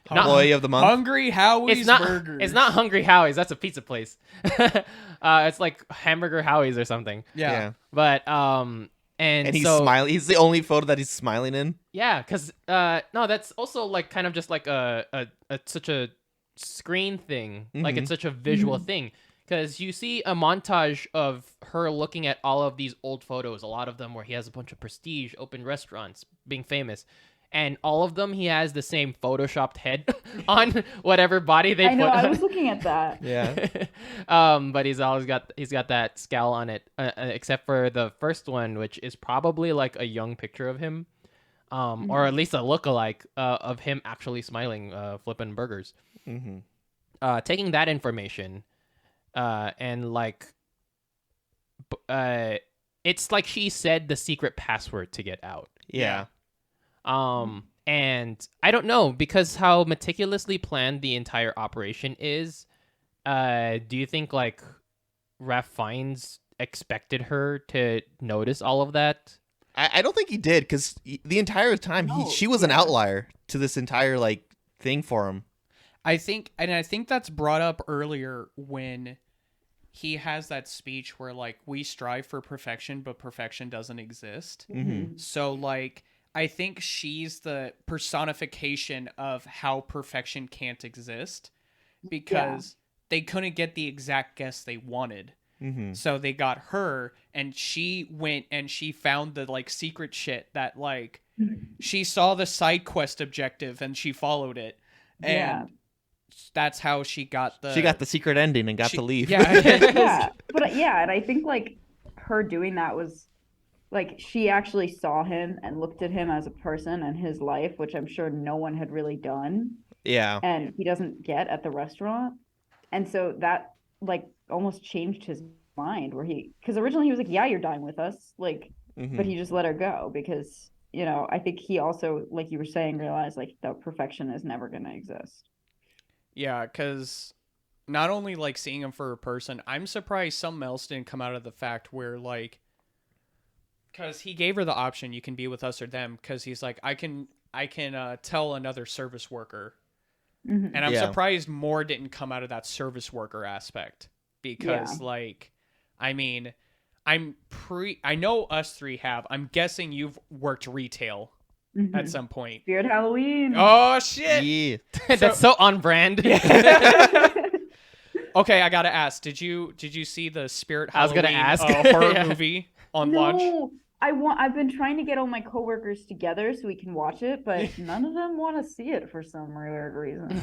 not Employee of the month. Hungry Howie's Burgers. it's not Hungry Howie's. That's a pizza place. It's like Hamburger Howie's or something. Yeah. But and And he's so, smiling. He's the only photo that he's smiling in. yeah, because no, that's also like kind of just like a such a screen thing. Like it's such a visual thing. Because you see a montage of her looking at all of these old photos, a lot of them where he has a bunch of prestige, open restaurants, being famous. And all of them, he has the same photoshopped head on whatever body they I know. put I on. was looking at that. Yeah. But he's got that scowl on it, except for the first one, which is probably like a young picture of him, or at least a lookalike of him actually smiling, flipping burgers. Taking that information, and like, it's like she said the secret password to get out. Yeah. And I don't know, because how meticulously planned the entire operation is. Do you think like Ralph Fiennes expected her to notice all of that? I don't think he did, because the entire time No, she was an outlier to this entire like thing for him. I think that's brought up earlier when he has that speech where like we strive for perfection, but perfection doesn't exist. So like I think she's the personification of how perfection can't exist, because they couldn't get the exact guess they wanted. So they got her, and she went and she found the like secret shit that like she saw the side quest objective and she followed it. And that's how she got the secret ending and got to leave. Yeah. Yeah. But yeah, and I think like her doing that was like she actually saw him and looked at him as a person and his life, which I'm sure no one had really done. Yeah. And he doesn't get at the restaurant. And so that like almost changed his mind, where because originally he was like, yeah, you're dying with us, like, but he just let her go because, you know, I think he also, like you were saying, realized like that perfection is never going to exist. Yeah, because not only like seeing him for a person, I'm surprised something else didn't come out of the fact where like, because he gave her the option, you can be with us or them, because he's like, I can tell another service worker. And I'm surprised more didn't come out of that service worker aspect, because like, I mean, I know us three have, I'm guessing you've worked retail at some point. Spirit Halloween. Oh shit. Yeah. That's so on brand. Okay, I gotta ask. Did you see the Spirit I was Halloween gonna ask. horror Yeah. movie on launch? No, I've been trying to get all my coworkers together so we can watch it, but none of them want to see it for some weird reason.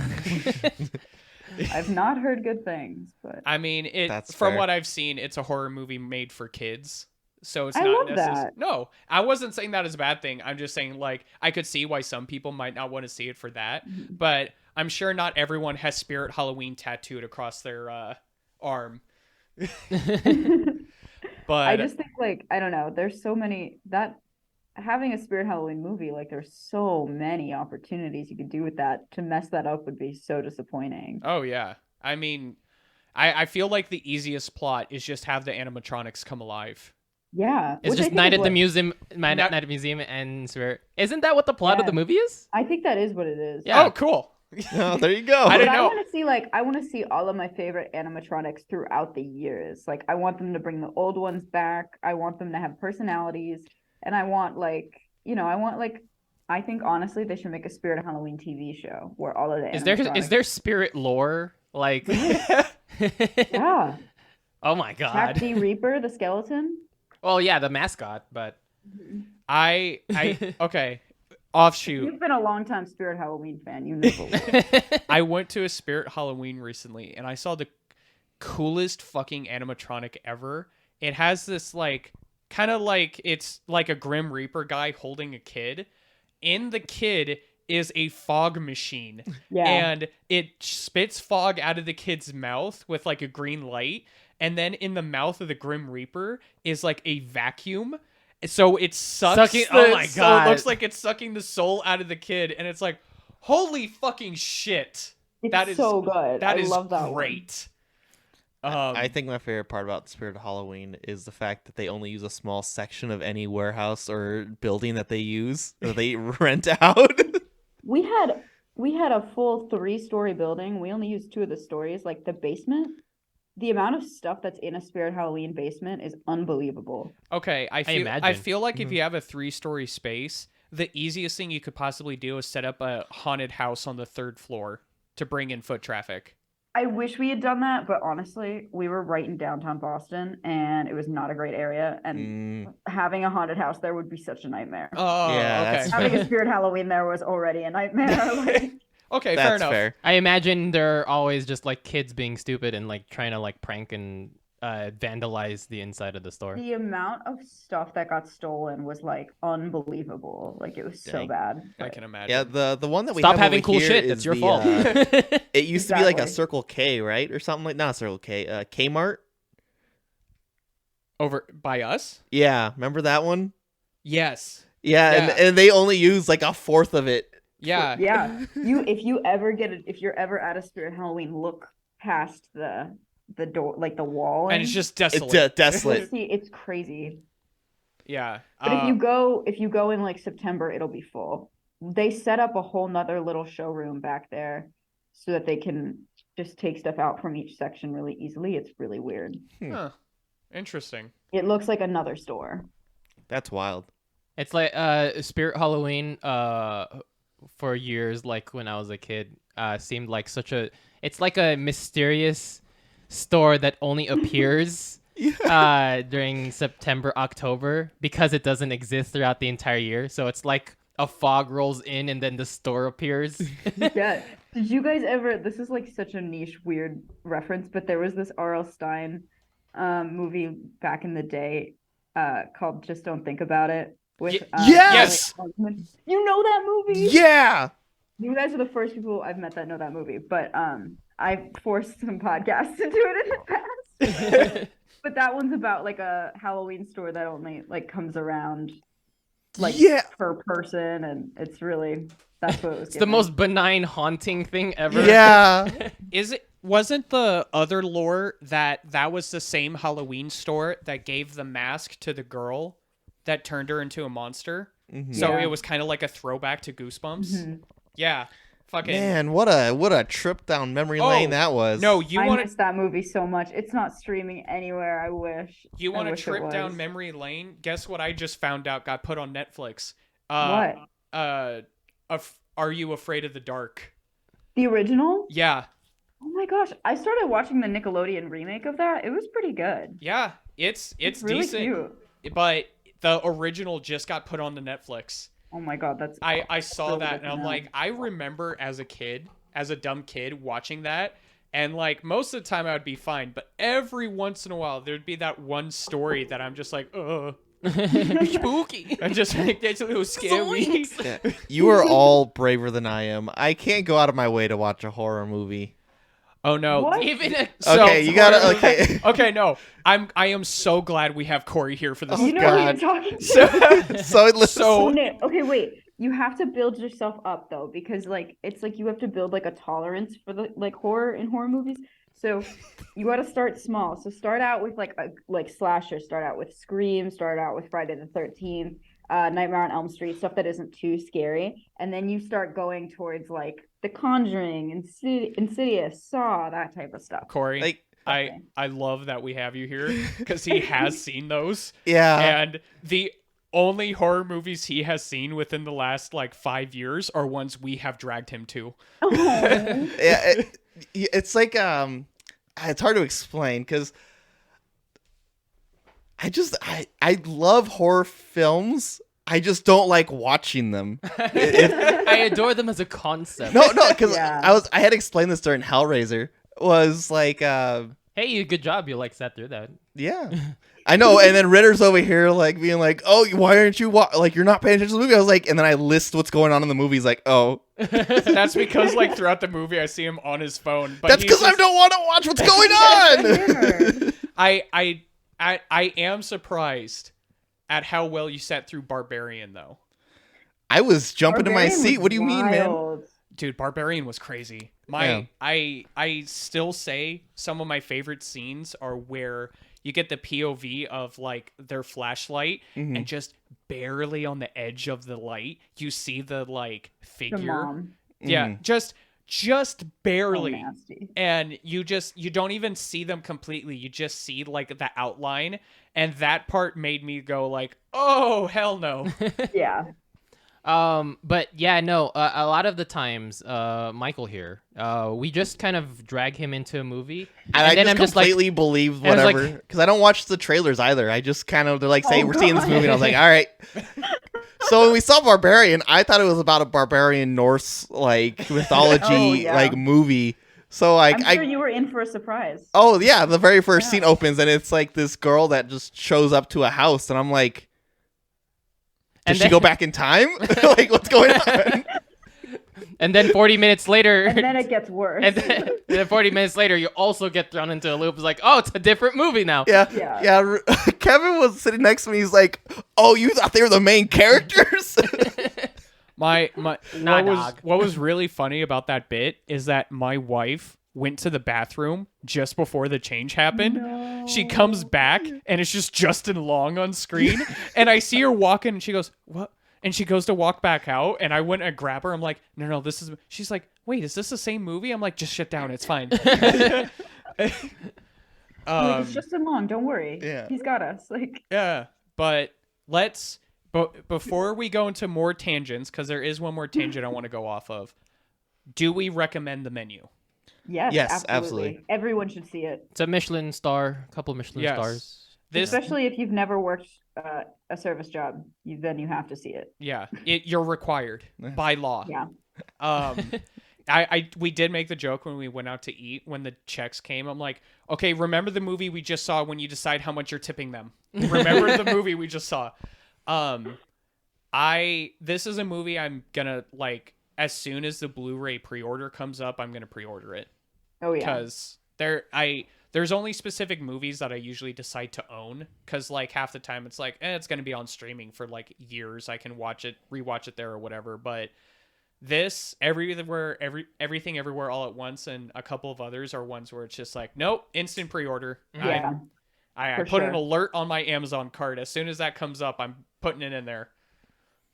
I've not heard good things, but I mean, That's from fair. what I've seen, it's a horror movie made for kids. So it's I not love necessarily. that. No, I wasn't saying that as a bad thing. I'm just saying, like, I could see why some people might not want to see it for that. Mhm. But I'm sure not everyone has Spirit Halloween tattooed across their arm. But I just think like I don't know. There's so many that having a Spirit Halloween movie, like there's so many opportunities you could do with that. To mess that up would be so disappointing. oh yeah, I mean, I feel like the easiest plot is just have the animatronics come alive. Yeah, It's which I just think night is at the what- museum, night Not- at the museum, and Spirit. Isn't that what the plot of the Yeah. movie is? I think that is what it is. Yeah. Oh, cool. Oh, there you go. I But didn't I know. want to see I want to see all of my favorite animatronics throughout the years. Like I want them to bring the old ones back. I want them to have personalities, and I want I think honestly they should make a Spirit Halloween TV show where all of the Is animatronics. there spirit lore? Like, Yeah, oh my Jack god. D. Reaper, the skeleton. Well, yeah, the mascot, but I okay. Offshoot. You've been a longtime Spirit Halloween fan. You know the lore. I went to a Spirit Halloween recently and I saw the coolest fucking animatronic ever. It has this like kind of like it's like a Grim Reaper guy holding a kid. In the kid is a fog machine. Yeah. And it spits fog out of the kid's mouth with like a green light. And then in the mouth of the Grim Reaper is like a vacuum. So it sucks. Oh my So God. it looks like it's sucking the soul out of the kid. And it's like, holy fucking shit. It's That is so good. That I is love that one. great. I think my favorite part about Spirit of Halloween is the fact that they only use a small section of any warehouse or building that they use, that they rent out. We had a full 3-story building. We only used 2 of the stories. Like the basement, the amount of stuff that's in a Spirit Halloween basement is unbelievable. Okay, I imagine. feel like if you have a 3-story space, the easiest thing you could possibly do is set up a haunted house on the 3rd floor to bring in foot traffic. I wish we had done that, but honestly, we were right in downtown Boston and it was not a great area. And having a haunted house there would be such a nightmare. Oh, Yeah, okay. that's Having a Spirit Halloween there was already a nightmare. Like, Okay, fair That's enough. fair. I imagine they're always just like kids being stupid and like trying to like prank and vandalize the inside of the store. the amount of stuff that got stolen was like unbelievable. Like it was so Dang. bad. I can imagine. Yeah, the one that we Stop have having over cool here shit. is That's your the, fault. It used to be like a Exactly. Circle K, right, or something like not Circle K, Kmart. Over by us? Yeah, remember that one? Yes. Yeah, Yeah. And they only use like a fourth of it. Yeah. Yeah. If you're ever at a Spirit Halloween, look past the door, like the wall, And it's just desolate. It's desolate. see, it's crazy. Yeah. But if you go in like September, it'll be full. They set up a whole nother little showroom back there so that they can just take stuff out from each section really easily. It's really weird. Huh. Interesting. It looks like another store. That's wild. It's like Spirit Halloween for years, like when I was a kid, seemed like it's like a mysterious store that only appears during September, October because it doesn't exist throughout the entire year. So it's like a fog rolls in and then the store appears. Yeah. Did you guys ever, this is like such a niche, weird reference, but there was this R.L. Stine movie back in the day called Just Don't Think About It. With, Yes! You know that movie? Yeah. You guys are the first people I've met that know that movie, but I forced some podcasts to do it in the past. But that one's about like a Halloween store that only like comes around like Yeah. per person, and it's really that's what it was. It's the most benign haunting thing ever. Yeah. Wasn't the other lore that was the same Halloween store that gave the mask to the girl that turned her into a monster? Mhm. So Yeah. it was kind of like a throwback to Goosebumps. Mhm. Yeah. Fucking Man, what a trip down memory lane that was. No, you I want to missed that movie so much. It's not streaming anywhere. I wish. you want I to wish it trip down was. memory lane? Guess what I just found out got put on Netflix. What? Are You Afraid of the Dark? The original? Yeah. Oh my gosh, I started watching the Nickelodeon remake of that. It was pretty good. Yeah, it's Really decent, cute. but the original just got put on the Netflix. Oh my god, that's I saw so that good and to I'm know. like, I remember as a kid, as a dumb kid, watching that. And like most of the time I would be fine, but every once in a while there'd be that one story that I'm just like, Spooky. I'm just like, that's a little scary. Yeah. You are all braver than I am. I can't go out of my way to watch a horror movie. Oh no. What? Even a So- Okay, you gotta. Okay. Okay, no. I am so glad we have Corey here for this. You know God. who you're talking to. So So Oh, no. Okay, wait. You have to build yourself up though, because like it's like you have to build like a tolerance for the like horror in horror movies. So you got to start small. So start out with like a like slasher. Start out with Scream. Start out with Friday the 13th, Nightmare on Elm Street, stuff that isn't too scary, and then you start going towards like The Conjuring, Insidious, Saw, that type of stuff. Corey, Like, I love that we have you here because he has seen those. yeah. And the only horror movies he has seen within the last like 5 years are ones we have dragged him to. Oh. Yeah. It's like it's hard to explain because I love horror films. I just don't like watching them. I adore them as a concept. No, because Yeah. I had explained this during Hellraiser. Was like Hey, good job. You like sat through that. yeah. I know, and then Ritter's over here like being like, "Oh, why aren't you like you're not paying attention to the movie?" I was like, and then I list what's going on in the movie. He's like, "Oh, That's because like throughout the movie I see him on his phone. But that's he's because I just- don't want to watch what's going on." Weird. I am surprised at how well you sat through Barbarian though. I was jumping in my Barbarian seat. was What do you mean, man? wild. Dude, Barbarian was crazy. Yeah. I still say some of my favorite scenes are where you get the POV of like their flashlight Mhm. and just barely on the edge of the light you see the like The figure. mom. Yeah, Mhm. just So barely. nasty. And you don't even see them completely. You just see like the outline, and that part made me go like, "Oh, hell no." Yeah. But yeah, no. A lot of the times, Michael here, we just kind of drag him into a movie, And I then just I'm just like, completely believe and I was like- whatever because I don't watch the trailers either. I just kind of they're like say Oh, we're seeing this God. movie, and I was like, all right. So when we saw Barbarian, I thought it was about a barbarian Norse like mythology Oh, yeah. like movie. So like I'm sure you were in for a surprise. oh yeah, the very first Yeah. scene opens and it's like this girl that just shows up to a house, and I'm like, And does she then- go back in time? Like what's going on? and then 40 minutes later, And then it gets worse. then 40 minutes later, you also get thrown into a loop. It's like, oh, it's a different movie now. Yeah, Yeah. yeah. Kevin was sitting next to me. He's like, "Oh, you thought they were the main characters?" My Nah, what was dog. what was really funny about that bit is that my wife went to the bathroom just before the change happened. She comes back and it's just Justin Long on screen, and I see her walking and she goes, "What?" And she goes to walk back out, and I went and grab her. I'm like, "No, this is." She's like, "Wait, is this the same movie?" I'm like, "Just shut down. It's fine." Like, it's just long. Don't worry. Yeah. He's got us. Like, Yeah, but let's. But before we go into more tangents, because there is one more tangent I want to go off of. Do we recommend the menu? yes, Yes, absolutely. absolutely. Everyone should see it, It's a Michelin star, a couple Michelin Yes. stars. This, especially if you've never worked a service job. Then you have to see it. yeah, you're required by law. Yeah. Um, we did make the joke when we went out to eat when the checks came. I'm like, okay, remember the movie we just saw when you decide how much you're tipping them. Remember the movie we just saw. This is a movie I'm gonna like as soon as the Blu-ray pre-order comes up, I'm gonna pre-order it Oh yeah. because there's only specific movies that I usually decide to own because like half the time it's like it's gonna be on streaming for like years. I can watch it, rewatch it there or whatever. But this everything everywhere all at once and a couple of others are ones where it's just like nope, instant pre-order. Yeah. I For put an sure. alert on my Amazon cart as soon as that comes up. I'm putting it in there.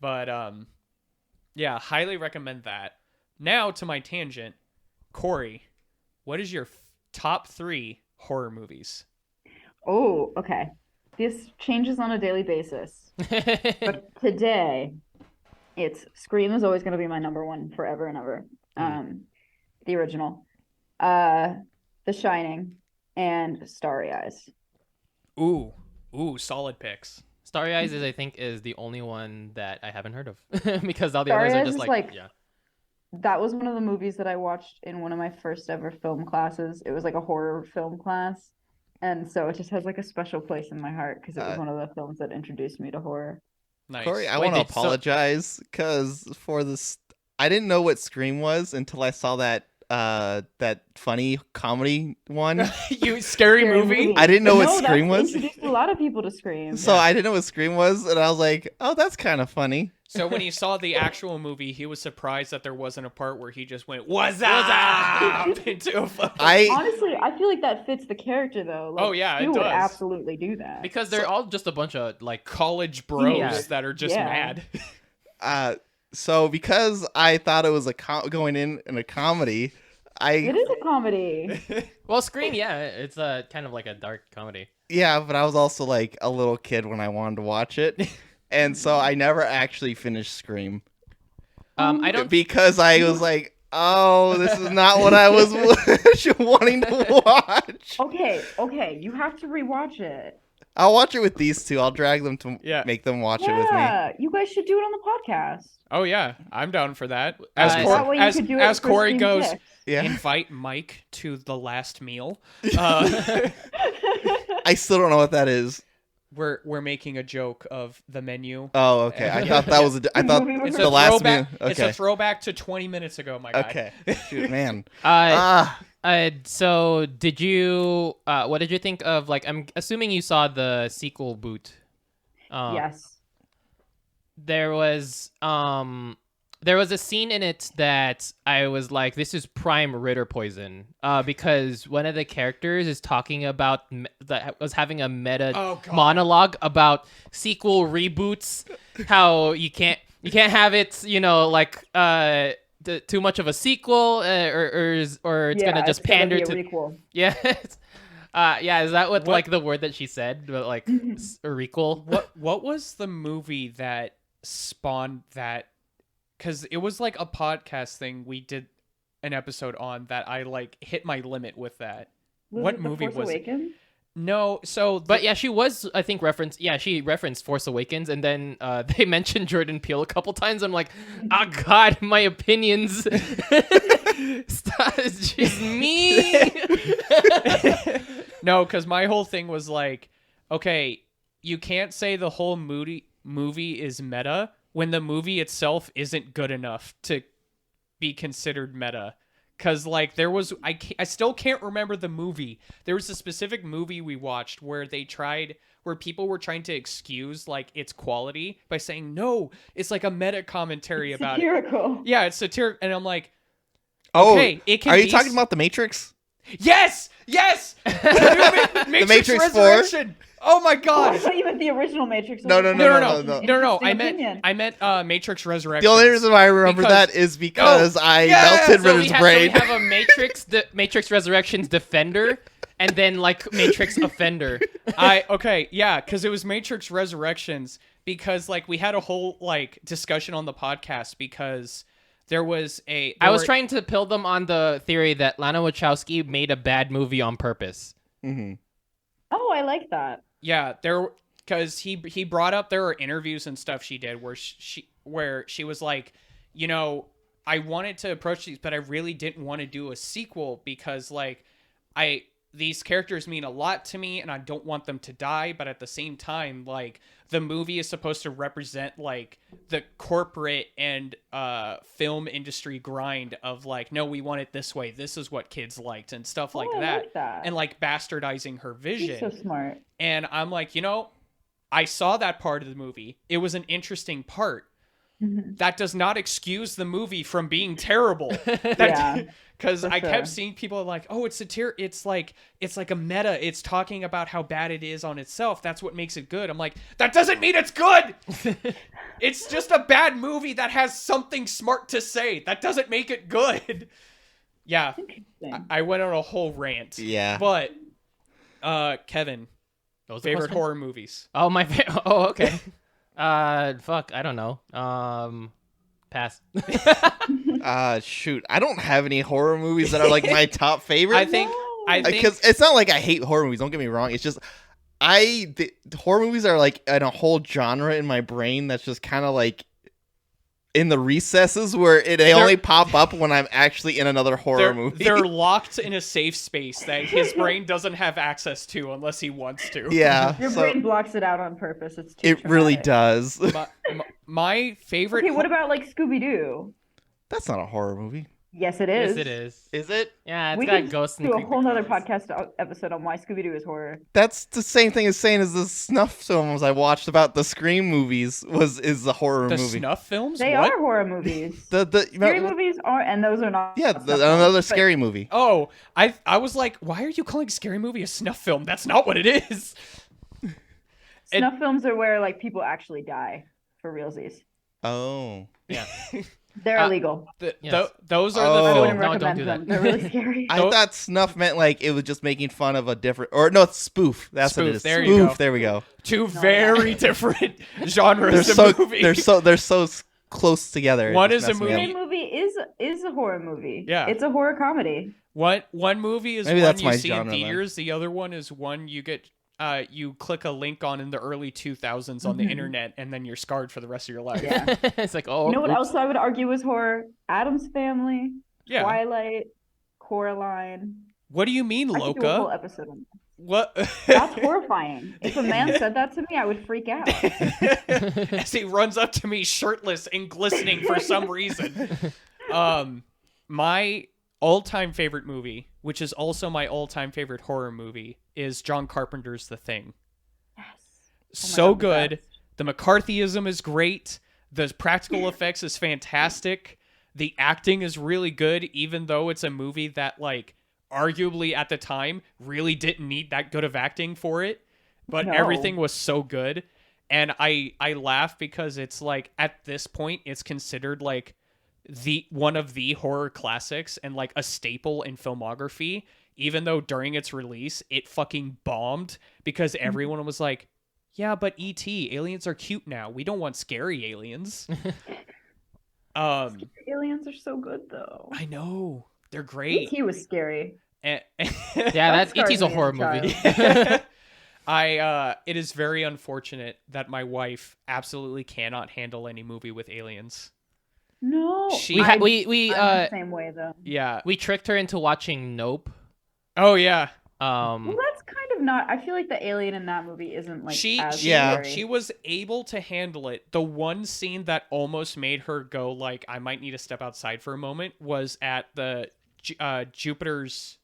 But yeah, highly recommend that. Now to my tangent, Corey, what is your top 3 horror movies? Oh, okay. This changes on a daily basis. But today, it's Scream is always going to be my number one forever and ever. The original. The Shining and Starry Eyes. Ooh, solid picks. Starry Eyes is, I think, is the only one that I haven't heard of because all the Starry others are Eyes just is like, like- yeah. That was one of the movies that I watched in one of my first ever film classes. It was like a horror film class. And so it just has like a special place in my heart because it was one of the films that introduced me to horror. Nice. Corey, I Wait, want to so- apologize because for this, I didn't know what Scream was until I saw that funny comedy one. You scary movie? I didn't know what No, Scream that's was. introduced a lot of people to Scream. So I didn't know what Scream was, and I was like, "Oh, that's kind of funny." So when he saw the actual movie, he was surprised that there wasn't a part where he just went "What's up?" into a phone. Honestly, I feel like that fits the character though. Like, Oh, yeah, it he would does. absolutely do that. Because they're all just a bunch of like college bros Yeah. that are just Yeah. mad. So because I thought it was going in a comedy, It is a comedy. Well, Scream, yeah, it's a kind of like a dark comedy. yeah, but I was also like a little kid when I wanted to watch it, and so I never actually finished Scream I don't. because I was like, "Oh, this is not what I was wanting to watch." Okay, you have to rewatch it. I'll watch it with these two. I'll drag them to Yeah. make them watch it with me. Yeah, you guys should do it on the podcast. Oh yeah, I'm down for that. As Is Cor- That way you as, could do it as for Corey Scream goes, 6. Yeah, invite Mike to the last meal. I still don't know what that is. We're making a joke of the menu. Oh, okay. I thought that was. I thought Movie It's the a last throwback. meal. It's a throwback to 20 minutes ago, my guy. Okay. Shoot, man. Uh, Ah. so did you? What did you think of? Like, I'm assuming you saw the sequel boot. Yes. There was a scene in it that I was like, this is prime Ritter poison, because one of the characters is talking about that was having a meta Oh, God. monologue about sequel reboots, how you can't have it, like too much of a sequel, or it's gonna just pander be a to requel. yeah. Yeah, is that what like the word that she said? But like a requel. What was the movie that spawned that? Because it was like a podcast thing we did an episode on that I like hit my limit with that. Was What it The movie Force was it? Awakens? No, so But yeah, she was, I think, she referenced Force Awakens, and then they mentioned Jordan Peele a couple times. I'm like, oh God, my opinions. Stop, she's me. no, because my whole thing was like, okay, you can't say the whole movie is meta when the movie itself isn't good enough to be considered meta. Because, like, there was... I still can't remember the movie. There was a specific movie we watched where where people were trying to excuse, like, its quality by saying, no, it's like a meta commentary about it. Satirical. Yeah, it's satirical. And I'm like, Oh, okay, it can are you be talking about The Matrix? Yes! Matrix 4? Resurrection! Oh my Oh, I god! thought you meant the original Matrix. No. No. I Interesting meant opinion. Matrix Resurrection. The only reason why I remember Because- that is because I Yeah! melted So we Ritter's have brain. a Matrix Resurrections Defender, and then like Matrix Offender. Because it was Matrix Resurrections, because like we had a whole like discussion on the podcast because there was I was trying to pill them on the theory that Lana Wachowski made a bad movie on purpose. Mhm. Oh, I like that. Yeah, because he brought up there were interviews and stuff she did where she was like, I wanted to approach these, but I really didn't want to do a sequel because like these characters mean a lot to me and I don't want them to die, but at the same time, like the movie is supposed to represent like the corporate and film industry grind of like, no, we want it this way. This is what kids liked and stuff like I that. like that. And like bastardizing her vision. He's so smart. And I'm like, I saw that part of the movie. It was an interesting part. That does not excuse the movie from being terrible. Yeah, Because for I kept sure. seeing people like, oh, it's it's like a meta. It's talking about how bad it is on itself. That's what makes it good. I'm like, that doesn't mean it's good. It's just a bad movie that has something smart to say. That doesn't make it good. Yeah, Interesting. I went on a whole rant. Yeah. But, Kevin, What was the favorite question? horror movies. Oh, my favorite. Oh, okay. Fuck, I don't know. Pass. Shoot, I don't have any horror movies that are like my top favorite. I think Because it's not like I hate horror movies. Don't get me wrong. It's just the horror movies are like in a whole genre in my brain that's just kind of like in the recesses where they only pop up when I'm actually in another horror movie. They're locked in a safe space that his brain doesn't have access to unless he wants to. Yeah, Your so brain blocks it out on purpose. It's too it really traumatic. does. My favorite. Okay, what about like Scooby Doo? That's not a horror movie, Yes, it is. Yes, it is. is it? Yeah, it's We got could ghosts and do a whole nother creepypastas. podcast episode on why Scooby Doo is horror. That's the same thing as saying as the snuff films I watched about the Scream movies is a horror The movie. snuff films? They What? are horror movies. The Scary movies are, and those are not. yeah, snuff films, another but scary movie. Oh, I was like, why are you calling Scary Movie a snuff film? That's not what it is. Snuff films are where like people actually die for realsies. Oh, Yeah. They're illegal. Yes. Those are Oh. the I films. wouldn't No, don't recommend do them. that. They're really scary. I Nope. thought snuff meant like it was just making fun of a different, or no, it's spoof. That's what it Spoof, is. there you Spoof. go. There we go. Two very different genres They're of so movie. they're so close together. It One just is a messed me up. movie- Scary movie is a horror movie. Yeah. It's a horror comedy. One movie is Maybe one that's you my see in genre, then. theaters. The other one is one you get. You click a link on in the early 2000s on the internet, and then you're scarred for the rest of your life. Yeah. It's like, oh, You know what oops. else I would argue is horror? Adam's Family, Yeah. Twilight, Coraline. What do you mean, I could do a whole Loca? episode on that. What? That's horrifying. If a man said that to me, I would freak out. As he runs up to me shirtless and glistening for some reason. My all-time favorite movie, which is also my all-time favorite horror movie, is John Carpenter's The Thing. Yes. So God, the good. best. The McCarthyism is great. The practical effects is fantastic. The acting is really good, even though it's a movie that, like, arguably at the time really didn't need that good of acting for it. But No. everything was so good. And I laugh because it's like, at this point, it's considered like the one of the horror classics and like a staple in filmography, even though during its release it fucking bombed because everyone was like, yeah, but E.T. aliens are cute now, we don't want scary aliens. Aliens are so good, though. I know, they're great. He was scary. And- Yeah, That that E.T.'s scarred a me horror as a movie. it is very unfortunate that my wife absolutely cannot handle any movie with aliens. No. She- We we I'm the same way though. Yeah. we tricked her into watching Nope. Oh yeah. Well, that's kind of not. I feel like the alien in that movie isn't like She as yeah. scary. She was able to handle it. The one scene that almost made her go like, I might need to step outside for a moment, was at the Jupiter's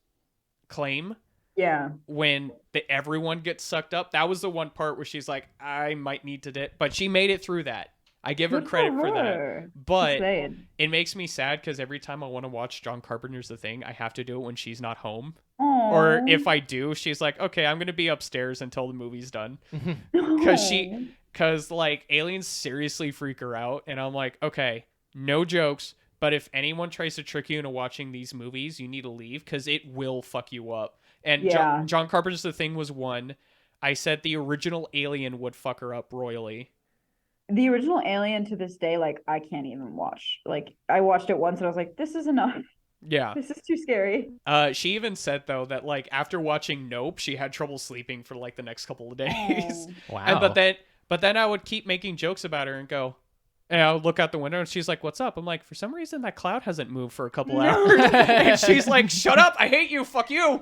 claim Yeah. when everyone gets sucked up. That was the one part where she's like, I might need to dip, but she made it through that. I give her Good credit for that. her. But Just saying. it makes me sad because every time I want to watch John Carpenter's The Thing, I have to do it when she's not home. Aw. Or if I do, she's like, okay, I'm going to be upstairs until the movie's done. Because like aliens seriously freak her out. And I'm like, okay, no jokes. But if anyone tries to trick you into watching these movies, you need to leave because it will fuck you up. And Yeah. John Carpenter's The Thing was one. I said the original Alien would fuck her up royally. The original Alien to this day, like I can't even watch. Like I watched it once and I was like, this is enough. Yeah. This is too scary. She even said though that like after watching Nope, she had trouble sleeping for like the next couple of days. Oh. Wow. And but then I would keep making jokes about her and go, and I would look out the window and she's like, "What's up?" I'm like, "For some reason that cloud hasn't moved for a couple hours." And she's like, "Shut up! I hate you. Fuck you."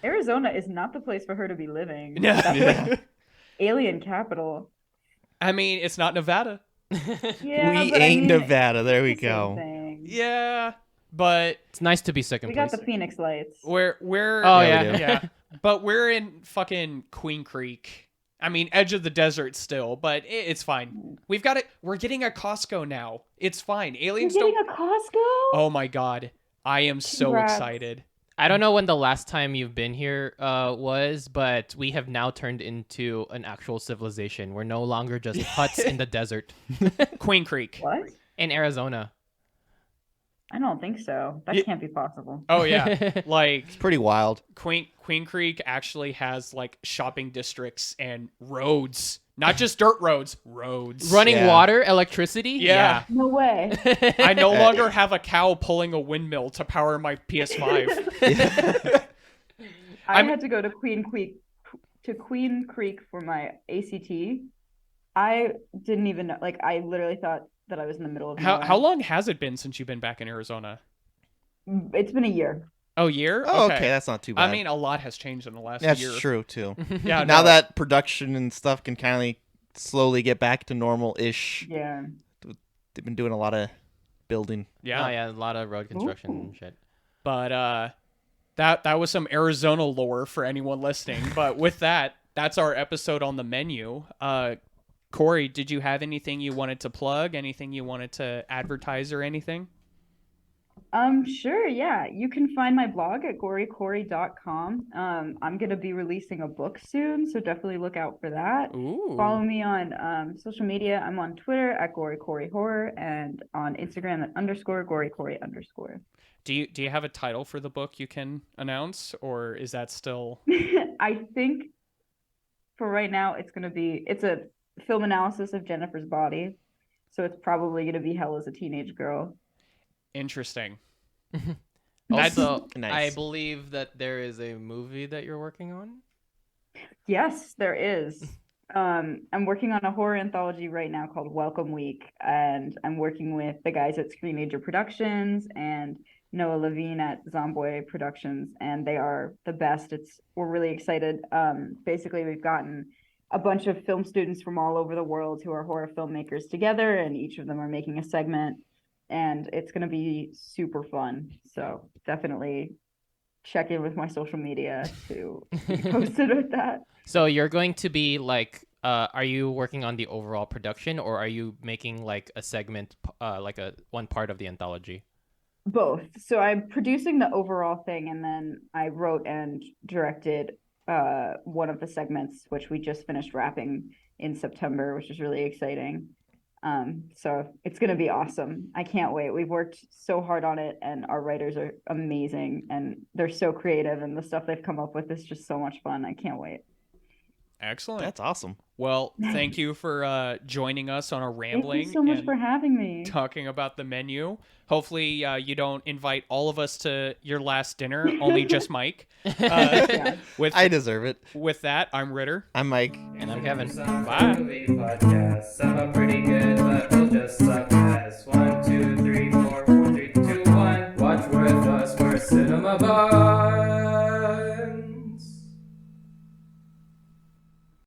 Arizona is not the place for her to be living. Yeah. That's like alien capital. I mean, it's not Nevada. Yeah, we but I ain't mean, Nevada. There we it's the same go. thing. Yeah, but It's nice to be second We place. got the Phoenix Lights. we're Oh, Yeah, yeah. we do. yeah, but we're in fucking Queen Creek. I mean, edge of the desert still, but it's fine. We've got it. We're getting a Costco now. It's fine. You're Aliens getting don't. a Costco? Oh my god, I am so Congrats. excited. I don't know when the last time you've been here was, but we have now turned into an actual civilization. We're no longer just huts in the desert Queen Creek. What? in Arizona. I don't think so. That Ye- can't be possible. Oh yeah, like Pretty wild. Queen Creek actually has like shopping districts and roads, not just dirt roads, roads. Running Yeah. water, electricity. Yeah. No way. I no longer have a cow pulling a windmill to power my PS5. I had to go to Queen Creek for my ACT. I didn't even know. Like, I literally thought that I was in the middle of nowhere. How long has it been since you've been back in Arizona? It's been a year. Oh, year? Oh, okay, that's not too bad. I mean, a lot has changed in the last that's year. true too. Yeah. Now no. that production and stuff can kind of slowly get back to normal-ish. Yeah. They've been doing a lot of building. Yeah. Oh yeah, a lot of road construction Ooh. and shit. But that was some Arizona lore for anyone listening. But with that, that's our episode on the menu. Corey, did you have anything you wanted to plug? Anything you wanted to advertise or anything? Sure, yeah. You can find my blog at gorycorry.com. I'm gonna be releasing a book soon, so definitely look out for that. Ooh. Follow me on social media. I'm on Twitter at gorycorryhorror and on Instagram at _gorycorry_. Do you have a title for the book you can announce, or is that still? I think for right now it's a film analysis of Jennifer's body. So it's probably gonna be Hell as a Teenage Girl. Interesting. Also, Nice. I believe that there is a movie that you're working on. Yes, there is. I'm working on a horror anthology right now called Welcome Week, and I'm working with the guys at Screenager Productions and Noah Levine at Zomboy Productions, and they are the best. We're really excited. Basically, we've gotten a bunch of film students from all over the world who are horror filmmakers together, and each of them are making a segment, and it's going to be super fun. So definitely check in with my social media to be posted with that. So you're going to be like, are you working on the overall production, or are you making like a segment, like one part of the anthology? Both. So I'm producing the overall thing, and then I wrote and directed one of the segments, which we just finished wrapping in September, which is really exciting. So it's going to be awesome. I can't wait. We've worked so hard on it, and our writers are amazing, and they're so creative, and the stuff they've come up with is just so much fun. I can't wait. Excellent. That's awesome. Well, thank you for joining us on our rambling. Thank you so much and for having me. talking about the menu. Hopefully, you don't invite all of us to your last dinner, only just Mike. Yeah. I deserve it. With that, I'm Ritter. I'm Mike. And I'm Kevin. Bye. Movie podcast. Some are pretty good, but we'll just suck ass. 1,